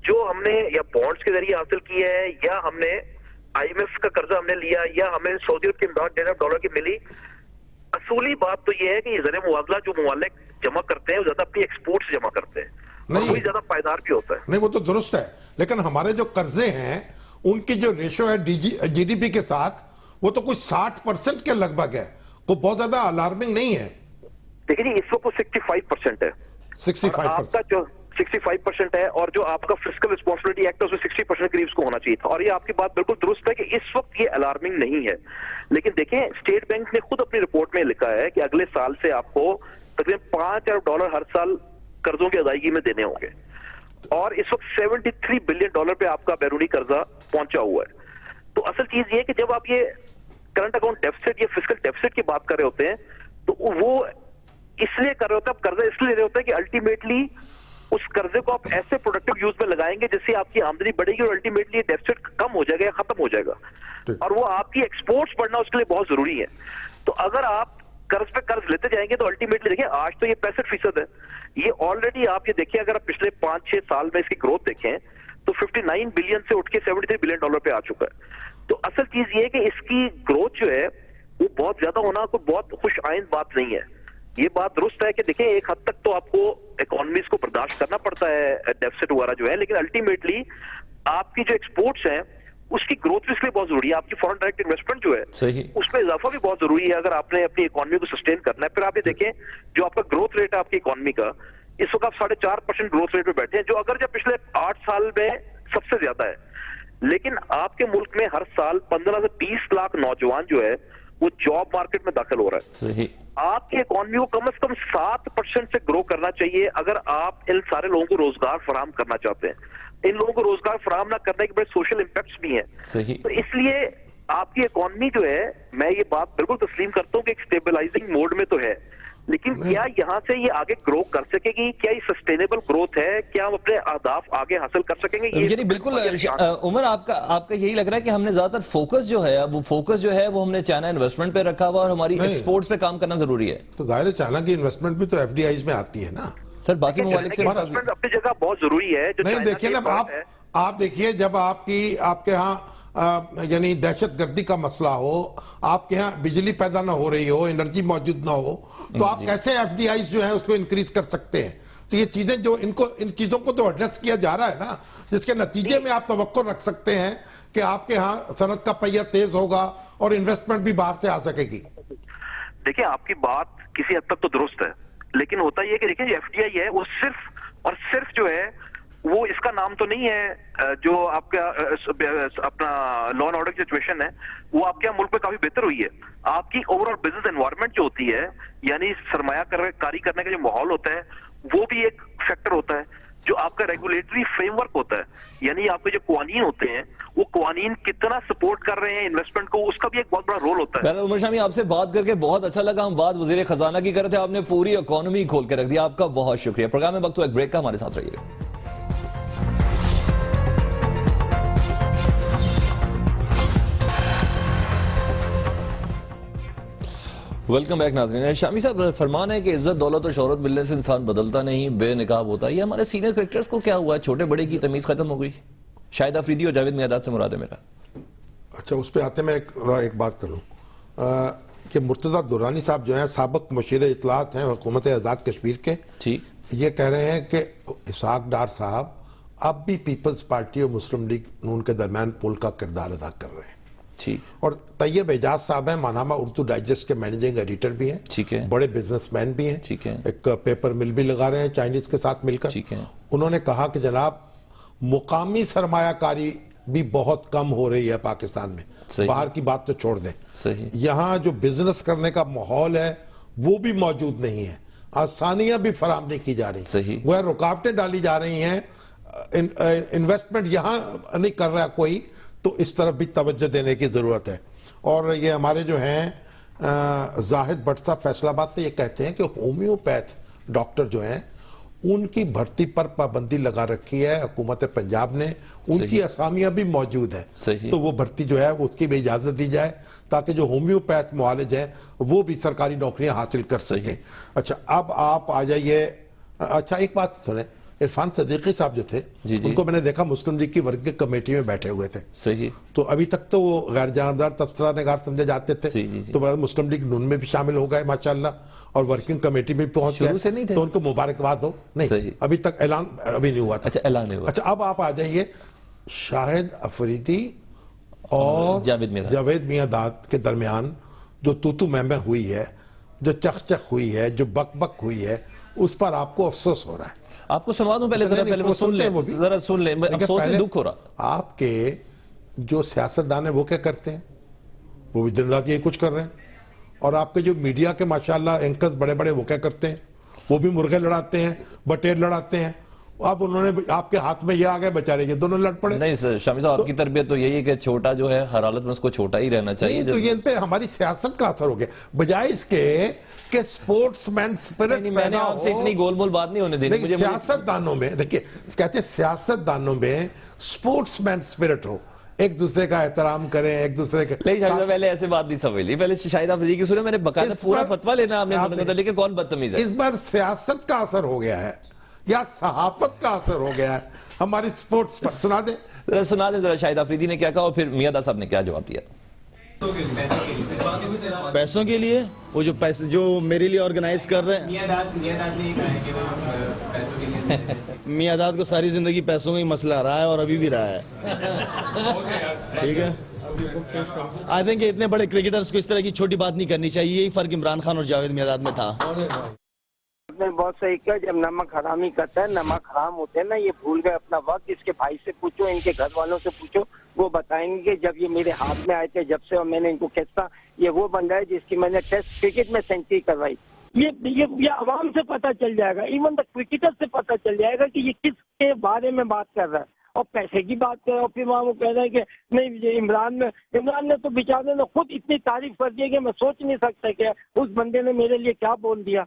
جو ہم نے یا بانڈز کے ذریعے حاصل کیے ہیں, یا ہم نے آئی ایم ایف کا قرضہ ہم نے لیا, یا ہمیں سعودی عرب کی امداد $1.5 ارب کی ملی. اصولی بات تو یہ ہے کہ یہ زر مبادلہ جو ممالک جمع کرتے ہیں وہ زیادہ اپنی ایکسپورٹ سے جمع کرتے ہیں, اور وہی زیادہ پائیدار بھی ہوتا ہے. نہیں, وہ تو درست ہے, لیکن ہمارے جو قرضے ہیں ان کی جو ریشو ہے جی ڈی پی کے ساتھ وہ تو کچھ 60% کے لگ بھگ ہے, وہ بہت زیادہ الارمنگ نہیں ہے. دیکھیں جی اس وقت وہ 65% ہے, 65% آپ کا جو 65% ہے, اور جو آپ کا فسکل ریسپانسبلٹی ایکٹ ہے اس میں 60% قریب اس کو ہونا چاہیے تھا. اور یہ آپ کی بات بالکل درست ہے کہ اس وقت یہ الارمنگ نہیں ہے. لیکن دیکھیں اسٹیٹ بینک نے خود اپنی رپورٹ میں لکھا ہے کہ اگلے سال سے آپ کو تقریباً $5 ارب ہر سال قرضوں کی ادائیگی میں دینے ہوں گے, اور اس وقت $73 بلین پہ آپ کا بیرونی قرضہ پہنچا ہوا ہے. تو اصل چیز یہ ہے کہ جب آپ یہ کرنٹ اکاؤنٹ ڈیفیسٹ یا فسکل ڈیفیسٹ کی بات کر رہے ہوتے ہیں تو وہ اس لیے کر رہے ہوتے ہیں, آپ قرضہ اس لیے لے رہے ہوتے ہیں کہ الٹیمیٹلی اس قرضے کو آپ ایسے پروڈکٹیو یوز میں لگائیں گے جس سے آپ کی آمدنی بڑھے گی, اور الٹیمیٹلی ڈیفیسٹ کم ہو جائے گا یا ختم ہو جائے گا, اور وہ آپ کی ایکسپورٹس بڑھنا اس کے لیے بہت ضروری ہے. تو اگر آپ قرض پہ قرض لیتے جائیں گے تو الٹیمیٹلی دیکھیں آج تو یہ 65% ہے, یہ آلریڈی آپ یہ دیکھیں اگر آپ پچھلے 5-6 سال میں اس کی گروتھ دیکھیں تو 59 بلین سے اٹھ کے $73 بلین پہ آ چکا ہے. تو اصل چیز یہ ہے کہ اس کی گروتھ جو ہے وہ بہت زیادہ ہونا کوئی بہت خوش آئند بات نہیں ہے. یہ بات درست ہے کہ دیکھیں ایک حد تک تو آپ کو اکانومیز کو برداشت کرنا پڑتا ہے ڈیفیسٹ وغیرہ جو ہے, لیکن الٹیمیٹلی آپ کی جو ایکسپورٹس ہیں اس کی گروتھ بھی اس لیے بہت ضروری ہے. آپ کی فورن ڈائریکٹ انویسٹمنٹ جو ہے اس میں اضافہ بھی بہت ضروری ہے اگر آپ نے اپنی اکانومی کو سسٹین کرنا ہے. پھر آپ یہ دیکھیں جو آپ کا گروتھ ریٹ ہے آپ کی اکانومی کا, اس وقت آپ 4.5% گروتھ ریٹ پہ بیٹھے ہیں, جو اگر جب پچھلے 8 سال میں سب سے زیادہ ہے. لیکن آپ کے ملک میں ہر سال 15 سے 20 لاکھ نوجوان جو ہے وہ جاب مارکیٹ میں داخل ہو رہا ہے. آپ کی اکانومی کو کم از کم 7% سے گرو کرنا چاہیے اگر آپ ان سارے لوگوں کو روزگار فراہم کرنا چاہتے ہیں. ان لوگوں کو روزگار فراہم نہ کرنے کے بڑے سوشل امپیکٹس بھی ہیں. تو اس لیے آپ کی اکانومی جو ہے, میں یہ بات بالکل تسلیم کرتا ہوں کہ ایک اسٹیبلائزنگ موڈ میں تو ہے, لیکن کیا یہاں سے یہ آگے گرو کر سکے گی, کیا یہ سسٹینیبل گروتھ ہے, کیا ہم اپنے اہداف آگے حاصل کر سکیں گے؟ یعنی بالکل عمر آپ کا یہی لگ رہا ہے کہ ہم نے زیادہ تر فوکس جو ہے وہ ہم نے چائنا انویسٹمنٹ پہ رکھا ہوا اور ہماری ایکسپورٹس پہ کام کرنا ضروری ہے. تو ظاہر ہے چائنا کی انویسٹمنٹ بھی تو ایف ڈی آئیز میں آتی ہے نا سر, باقی ممالک سے اپنی جگہ بہت ضروری ہے. نہیں دیکھیے نا آپ دیکھیے جب آپ کے ہاں یعنی دہشت گردی کا مسئلہ ہو, آپ کے ہاں بجلی پیدا نہ ہو رہی ہو, انرجی موجود نہ ہو, تو آپ کیسے ایف ڈی آئیز جو ہے اس کو انکریز کر سکتے ہیں؟ تو یہ چیزیں جو ان چیزوں کو تو ایڈریس کیا جا رہا ہے نا, جس کے نتیجے میں آپ توقع رکھ سکتے ہیں کہ آپ کے ہاں صنعت کا پہیہ تیز ہوگا اور انویسٹمنٹ بھی باہر سے آ سکے گی. دیکھیں آپ کی بات کسی حد تک تو درست ہے, لیکن ہوتا یہ کہ دیکھیں جو ایف ڈی آئی ہے وہ صرف اور صرف جو ہے وہ اس کا نام تو نہیں ہے جو آپ کا اپنا لا اینڈ آرڈر کی سچویشن ہے وہ آپ کے ملک میں کافی بہتر ہوئی ہے. آپ کی اوور آل بزنس انوائرمنٹ جو ہوتی ہے یعنی سرمایہ کاری کرنے کا جو ماحول ہوتا ہے وہ بھی ایک فیکٹر ہوتا ہے. جو آپ کا ریگولیٹری فریم ورک ہوتا ہے یعنی آپ کے جو قوانین ہوتے ہیں وہ قوانین کتنا سپورٹ کر رہے ہیں انویسٹمنٹ کو, اس کا بھی ایک بہت بڑا رول ہوتا ہے. عمر شامی آپ سے بات کر کے بہت اچھا لگا. ہم بات وزیر خزانہ کی کر رہے تھے, آپ نے پوری اکانومی کھول کے رکھ دیا. آپ کا بہت شکریہ. پروگرام میں وقت ہوا ایک بریک کا, ہمارے ساتھ رہیے. ویلکم بیک ناظرین. شامی صاحب, فرمان ہے کہ عزت دولت اور شہرت ملنے سے انسان بدلتا نہیں, بے نقاب ہوتا ہے. یہ ہمارے سینئر کرکٹرز کو کیا ہوا ہے؟ چھوٹے بڑے کی تمیز ختم ہو گئی. شاہد افریدی اور جاوید میاں سے مراد ہے میرا. اچھا, اس پہ آتے میں ایک بات کروں کہ مرتضی درانی صاحب جو ہیں سابق مشیر اطلاعات ہیں حکومت آزاد کشمیر کے, یہ کہہ رہے ہیں کہ اسحاق ڈار صاحب اب بھی پیپلز پارٹی اور مسلم لیگ نون کے درمیان پل کا کردار ادا کر رہے ہیں. اور طیب اعجاز صاحب ہیں مانامہ اردو ڈائجسٹ کے مینیجنگ ایڈیٹر بھی ہیں, بڑے بزنس مین بھی ہیں, ایک پیپر مل بھی لگا رہے ہیں چائنیز کے ساتھ مل کر. انہوں نے کہا کہ جناب مقامی سرمایہ کاری بھی بہت کم ہو رہی ہے پاکستان میں, باہر کی بات تو چھوڑ دیں, یہاں جو بزنس کرنے کا ماحول ہے وہ بھی موجود نہیں ہے, آسانیاں بھی فراہم نہیں کی جا رہی, وہ رکاوٹیں ڈالی جا رہی ہیں, انویسٹمنٹ یہاں نہیں کر رہا کوئی, تو اس طرف بھی توجہ دینے کی ضرورت ہے. اور یہ ہمارے جو ہیں زاہد بٹ صاحب فیصل آباد سے یہ کہتے ہیں کہ ہومیوپیتھ ڈاکٹر جو ہیں ان کی بھرتی پر پابندی لگا رکھی ہے حکومت پنجاب نے, ان کی اسامیاں بھی موجود ہیں, تو وہ بھرتی جو ہے اس کی بھی اجازت دی جائے تاکہ جو ہومیوپیتھ معالج ہیں وہ بھی سرکاری نوکریاں حاصل کر سکیں. اچھا, اب آپ آ جائیے. اچھا, ایک بات سنیں, عرفان صدیقی صاحب جو تھے ان کو میں نے دیکھا مسلم لیگ کی ورکنگ کمیٹی میں بیٹھے ہوئے تھے, تو ابھی تک تو وہ غیر جانبدار تبصرہ نگار سمجھے جاتے تھے, تو مسلم لیگ نون میں بھی شامل ہو گئے ماشاءاللہ, اور ورکنگ کمیٹی میں پہنچ گئے, تو ان کو مبارکباد ہو. نہیں, ابھی تک اعلان ابھی نہیں ہوا تھا. اچھا, اب آپ آ جائیے شاہد افریدی اور جاوید میاں داد کے درمیان جو تو میں ہوئی ہے, جو چخ ہوئی ہے, جو بک بک ہوئی ہے, اس پر آپ کو افسوس ہو رہا ہے. آپ کو سنوا دوں پہلے پہلے وہ سن لیں, ذرا سن لیں, افسوس سے دکھ ہو رہا. آپ کے جو سیاستدان ہیں وہ کیا کرتے ہیں؟ وہ بھی دن رات یہی کچھ کر رہے ہیں. اور آپ کے جو میڈیا کے ماشاءاللہ اینکرز بڑے بڑے وہ کیا کرتے ہیں؟ وہ بھی مرغے لڑاتے ہیں, بٹیر لڑاتے ہیں. اب انہوں نے آپ کے ہاتھ میں یہ آ گئے بیچارے, یہ دونوں لڑ پڑے. نہیں سر, شامی صاحب آپ کی تربیت تو یہی ہے کہ چھوٹا جو ہے ہر حالت میں اس کو چھوٹا ہی رہنا چاہیے. تو یہ ان پہ ہماری سیاست کا اثر ہو گیا, بجائے اس کے کہ سپورٹس مین سپرٹ. میں نے آپ سے اتنی گول مول بات نہیں ہونے دینی. سیاست دانوں میں دیکھیں, کہتے ہیں سیاست دانوں میں سپورٹس مین سپرٹ ہو, ایک دوسرے کا احترام کریں, ایک دوسرے کے. نہیں شاہد صاحب, پہلے ایسے بات نہیں سمجھ لی, پہلے شاہد افریدی کی سنیں, میں نے باقاعدہ پورا فتویٰ لینا آپ نے, لیکن کون بدتمیز ہے. اس بار سیاست کا اثر ہو گیا ہے یا صحافت کا اثر ہو گیا ہے ہماری سپورٹس پر. سنا دیں, سنا دیں ذرا شاہد افریدی نے کیا کہا اور پھر میاں صاحب نے کیا جواب دیا. پیسوں کے لیے وہ جو پیسے جو میرے لیے آرگنائز کر رہے ہیں, میاں داد کو ساری زندگی پیسوں کا ہی مسئلہ رہا ہے اور ابھی بھی رہا ہے. ٹھیک ہے, آئی تھنک کہ اتنے بڑے کرکٹرز کو اس طرح کی چھوٹی بات نہیں کرنی چاہیے. یہی فرق عمران خان اور جاوید میاں داد میں تھا. نے بہت صحیح کہا, جب نمک حرامی کرتا ہے, نمک حرام ہوتے ہیں نا, یہ بھول گئے اپنا وقت. اس کے بھائی سے پوچھو, ان کے گھر والوں سے پوچھو, وہ بتائیں گے کہ جب یہ میرے ہاتھ میں آئے تھے جب سے, اور میں نے ان کو کھینچا, یہ وہ بندہ ہے جس کی میں نے ٹیسٹ کرکٹ میں سینچری کروائی. یہ عوام سے پتہ چل جائے گا, ایون دا کرکٹر سے پتہ چل جائے گا کہ یہ کس کے بارے میں بات کر رہا ہے. اور پیسے کی بات کر رہا ہے, اور پھر وہاں وہ کہہ رہے ہیں کہ نہیں یہ عمران نے تو بیچارے نے خود اتنی تعریف کر دی کہ میں سوچ نہیں سکتا کہ اس بندے نے میرے لیے کیا بول دیا.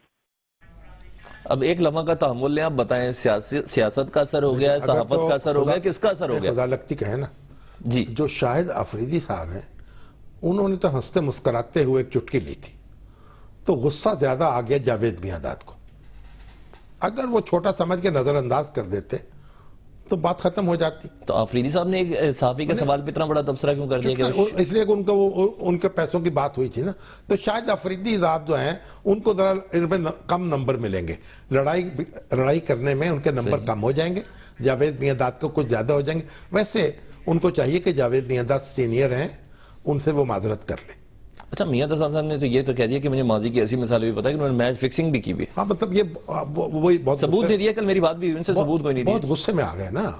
اب ایک لمحہ کا تحمل لیں, آپ بتائیں سیاست کا اثر ہو گیا ہے, صحافت کا اثر ہو گیا, کس کا اثر ہو گیا؟ خدا لگتی کہے نا جی, جو شاہد افریدی صاحب ہیں انہوں نے تو ہنستے مسکراتے ہوئے ایک چٹکی لی تھی, تو غصہ زیادہ آ گیا جاوید میاں داد کو. اگر وہ چھوٹا سمجھ کے نظر انداز کر دیتے تو بات ختم ہو جاتی. تو افریدی صاحب نے ایک صحافی کے سوال پہ اتنا بڑا تبصرہ کیوں کر دیا؟ اس لیے کہ ان کے پیسوں کی بات ہوئی تھی نا, تو شاید افریدی صاحب جو ہیں ان کو ذرا ان پہ کم نمبر ملیں گے, لڑائی کرنے میں ان کے نمبر کم ہو جائیں گے, جاوید میاں داد کو کچھ زیادہ ہو جائیں گے. ویسے ان کو چاہیے کہ جاوید میاں داد سینئر ہیں, ان سے وہ معذرت کر لیں. اچھا میاں صاحب نے تو یہ تو کہہ دیا کہ مجھے ماضی کی ایسی مثالیں بھی پتہ ہے کہ انہوں نے میچ فکسنگ بھی کی بھی. ہاں مطلب یہ وہی بہت ثبوت نہیں دیا, کل میری بات بھی ان سے ثبوت کوئی نہیں دیا. بہت غصے میں آ گئے نا,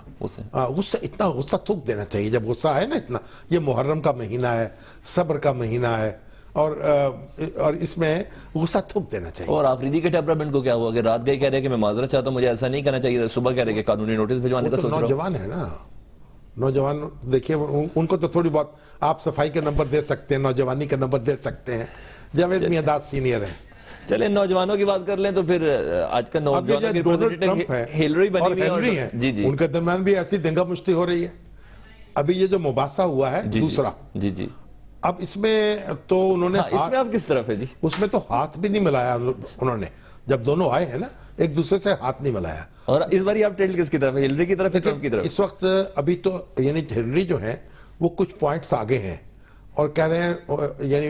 غصہ اتنا غصہ تھوک دینا چاہیے. جب غصہ ہے نا اتنا, یہ محرم کا مہینہ ہے, صبر کا مہینہ ہے, اور اس میں غصہ تھوک دینا چاہیے. اور آفریدی کے ٹیمپرامنٹ کو کیا ہوا کہ رات گئے کہہ رہے کہ میں معذرت چاہتا ہوں, مجھے ایسا نہیں کرنا چاہیے, صبح کہہ رہے کہ قانونی نوٹس بھجوانے کا سوچ رہا ہوں. نوجوان ہے نا, نوجوان دیکھیے ان کو تو تھوڑی بہت آپ صفائی کے نمبر دے سکتے ہیں, نوجوانی کے نمبر دے سکتے ہیں. جاوید میاں سینئر ہیں. چلیں نوجوانوں کی بات کر لیں تو پھر آج کا نوجوانوں کی ریپرزنٹیٹیو ہیلری بنی ہوئی ہے, جی جی ان کے درمیان بھی ایسی دنگا مشتی ہو رہی ہے. ابھی یہ جو مباحثہ ہوا ہے دوسرا, جی جی, اب اس میں تو انہوں نے اس میں آپ کس طرف ہے جی؟ اس میں تو ہاتھ بھی نہیں ملایا انہوں نے. جب دونوں آئے ہیں نا, ایک دوسرے سے ہاتھ نہیں ملایا. اور اس باری آپ ٹیل کس کی طرف ہے, ہیلری کی طرف ہے ٹرمپ کی طرف؟ اس وقت ابھی تو یعنی ہیلری جو ہے وہ کچھ پوائنٹس آگے ہیں, اور کہہ رہے ہیں یعنی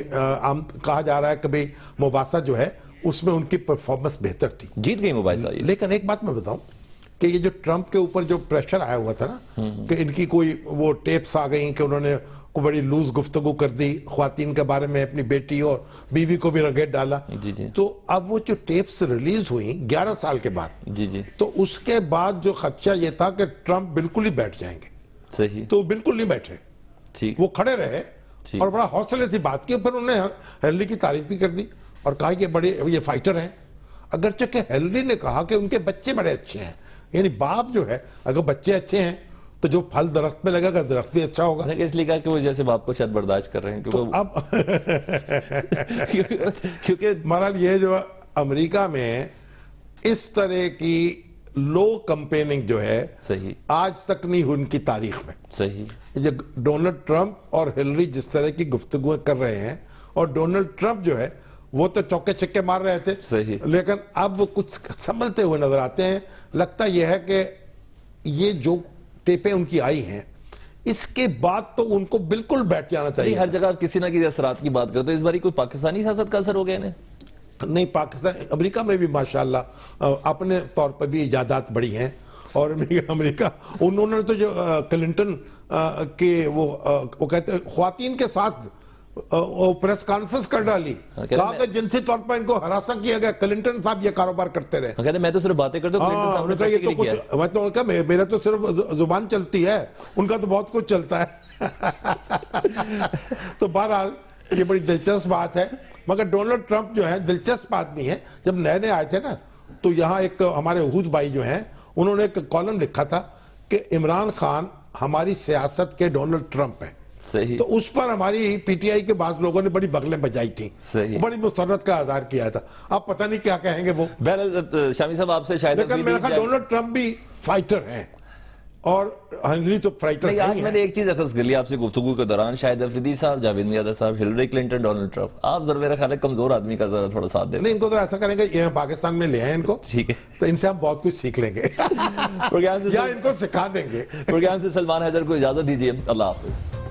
کہا جا رہا ہے کہ بھئی مباحثہ جو ہے اس میں ان کی پرفارمنس بہتر تھی, جیت گئی مباحثہ. لیکن ایک بات میں بتاؤں کہ یہ جو ٹرمپ کے اوپر جو پریشر آیا ہوا تھا نا کہ ان کی کوئی وہ ٹیپس آ گئیں کہ انہوں نے کو بڑی لوز گفتگو کر دی خواتین کے بارے میں, اپنی بیٹی اور بیوی کو بھی رگیٹ ڈالا, تو اب وہ جو ٹیپس ریلیز ہوئیں 11 سال کے بعد, جی جی, تو اس کے بعد جو خدشہ یہ تھا کہ ٹرمپ بالکل ہی بیٹھ جائیں گے. صحیح, تو بالکل نہیں بیٹھے, ٹھیک, وہ کھڑے رہے اور بڑا حوصلے سے بات کی. پھر انہوں نے ہیلری کی تعریف بھی کر دی اور کہا کہ بڑے یہ فائٹر ہیں. اگرچہ کہ ہیلری نے کہا کہ ان کے بچے بڑے اچھے ہیں, یعنی باپ جو ہے اگر بچے اچھے ہیں تو جو پھل درخت میں لگا گا درخت بھی اچھا ہوگا. اس لیے کہا کہ وہ جیسے باپ کو شاید برداشت کر رہے ہیں, اب کیونکہ مہرحال یہ جو امریکہ میں اس طرح کی لو کمپیننگ جو ہے صحیح آج تک نہیں ہوئی ان کی تاریخ میں. صحیح, یہ ڈونلڈ ٹرمپ اور ہیلری جس طرح کی گفتگو کر رہے ہیں, اور ڈونلڈ ٹرمپ جو ہے وہ تو چوکے چھکے مار رہے تھے, صحیح, لیکن اب وہ کچھ سنبھلتے ہوئے نظر آتے ہیں. لگتا یہ ہے کہ یہ جو ٹیپیں ان کی آئی ہیں اس کے بعد تو ان کو بالکل بیٹھ جانا چاہیے. ہر جگہ کسی نہ کسی اثرات کی بات کرتے, اس باری کوئی پاکستانی سیاست کا اثر ہو گیا نہیں, پاکستان امریکہ میں بھی ماشاءاللہ اپنے طور پر بھی ایجادات بڑی ہیں. اور امریکہ انہوں نے تو جو کلنٹن کے وہ کہتے ہیں خواتین کے ساتھ پریس کانفرنس کر ڈالی, کہا کہ جنسی طور پر ان کو ہراساں کیا گیا, کلنٹن صاحب یہ کاروبار کرتے رہے. کہتے ہیں میں تو صرف باتیں کرتا ہوں, میرا تو صرف زبان چلتی ہے, ان کا تو بہت کچھ چلتا ہے. تو بہرحال یہ بڑی دلچسپ بات ہے. مگر ڈونلڈ ٹرمپ جو ہے دلچسپ آدمی ہے. جب نئے نئے آئے تھے نا تو یہاں ایک ہمارے اہود بھائی جو ہیں انہوں نے ایک کالم لکھا تھا کہ عمران خان ہماری سیاست کے ڈونلڈ ٹرمپ ہیں. صحیح, تو اس پر ہماری پی ٹی آئی کے بعض لوگوں نے بڑی بغلیں بجائی تھیں, بڑی مسرت کا اظہار کیا تھا. اب پتہ نہیں کیا کہیں گے وہ. شامی صاحب آپ سے شاید, لیکن میرا خیال ڈونلڈ ٹرمپ بھی فائٹر ہیں اور ہیلری تو فائٹر نہیں ہے. آج میں نے ایک چیز اخذ کر لی آپ سے گفتگو کے دوران, شاہد افریدی صاحب, جاوید میاں صاحب, ہیلری کلنٹن, ڈونلڈ ٹرمپ, آپ ذرا میرا خیال ہے کمزور آدمی کا ذرا تھوڑا ساتھ دیں. نہیں, ان کو تو ایسا کریں گے یہ پاکستان میں لے آئیں ان کو, ٹھیک ہے, تو ان سے ہم بہت کچھ سیکھ لیں گے یا ان کو سکھا دیں گے. پروگرام سے سلمان حیدر کو اجازت دیجیے, اللہ حافظ.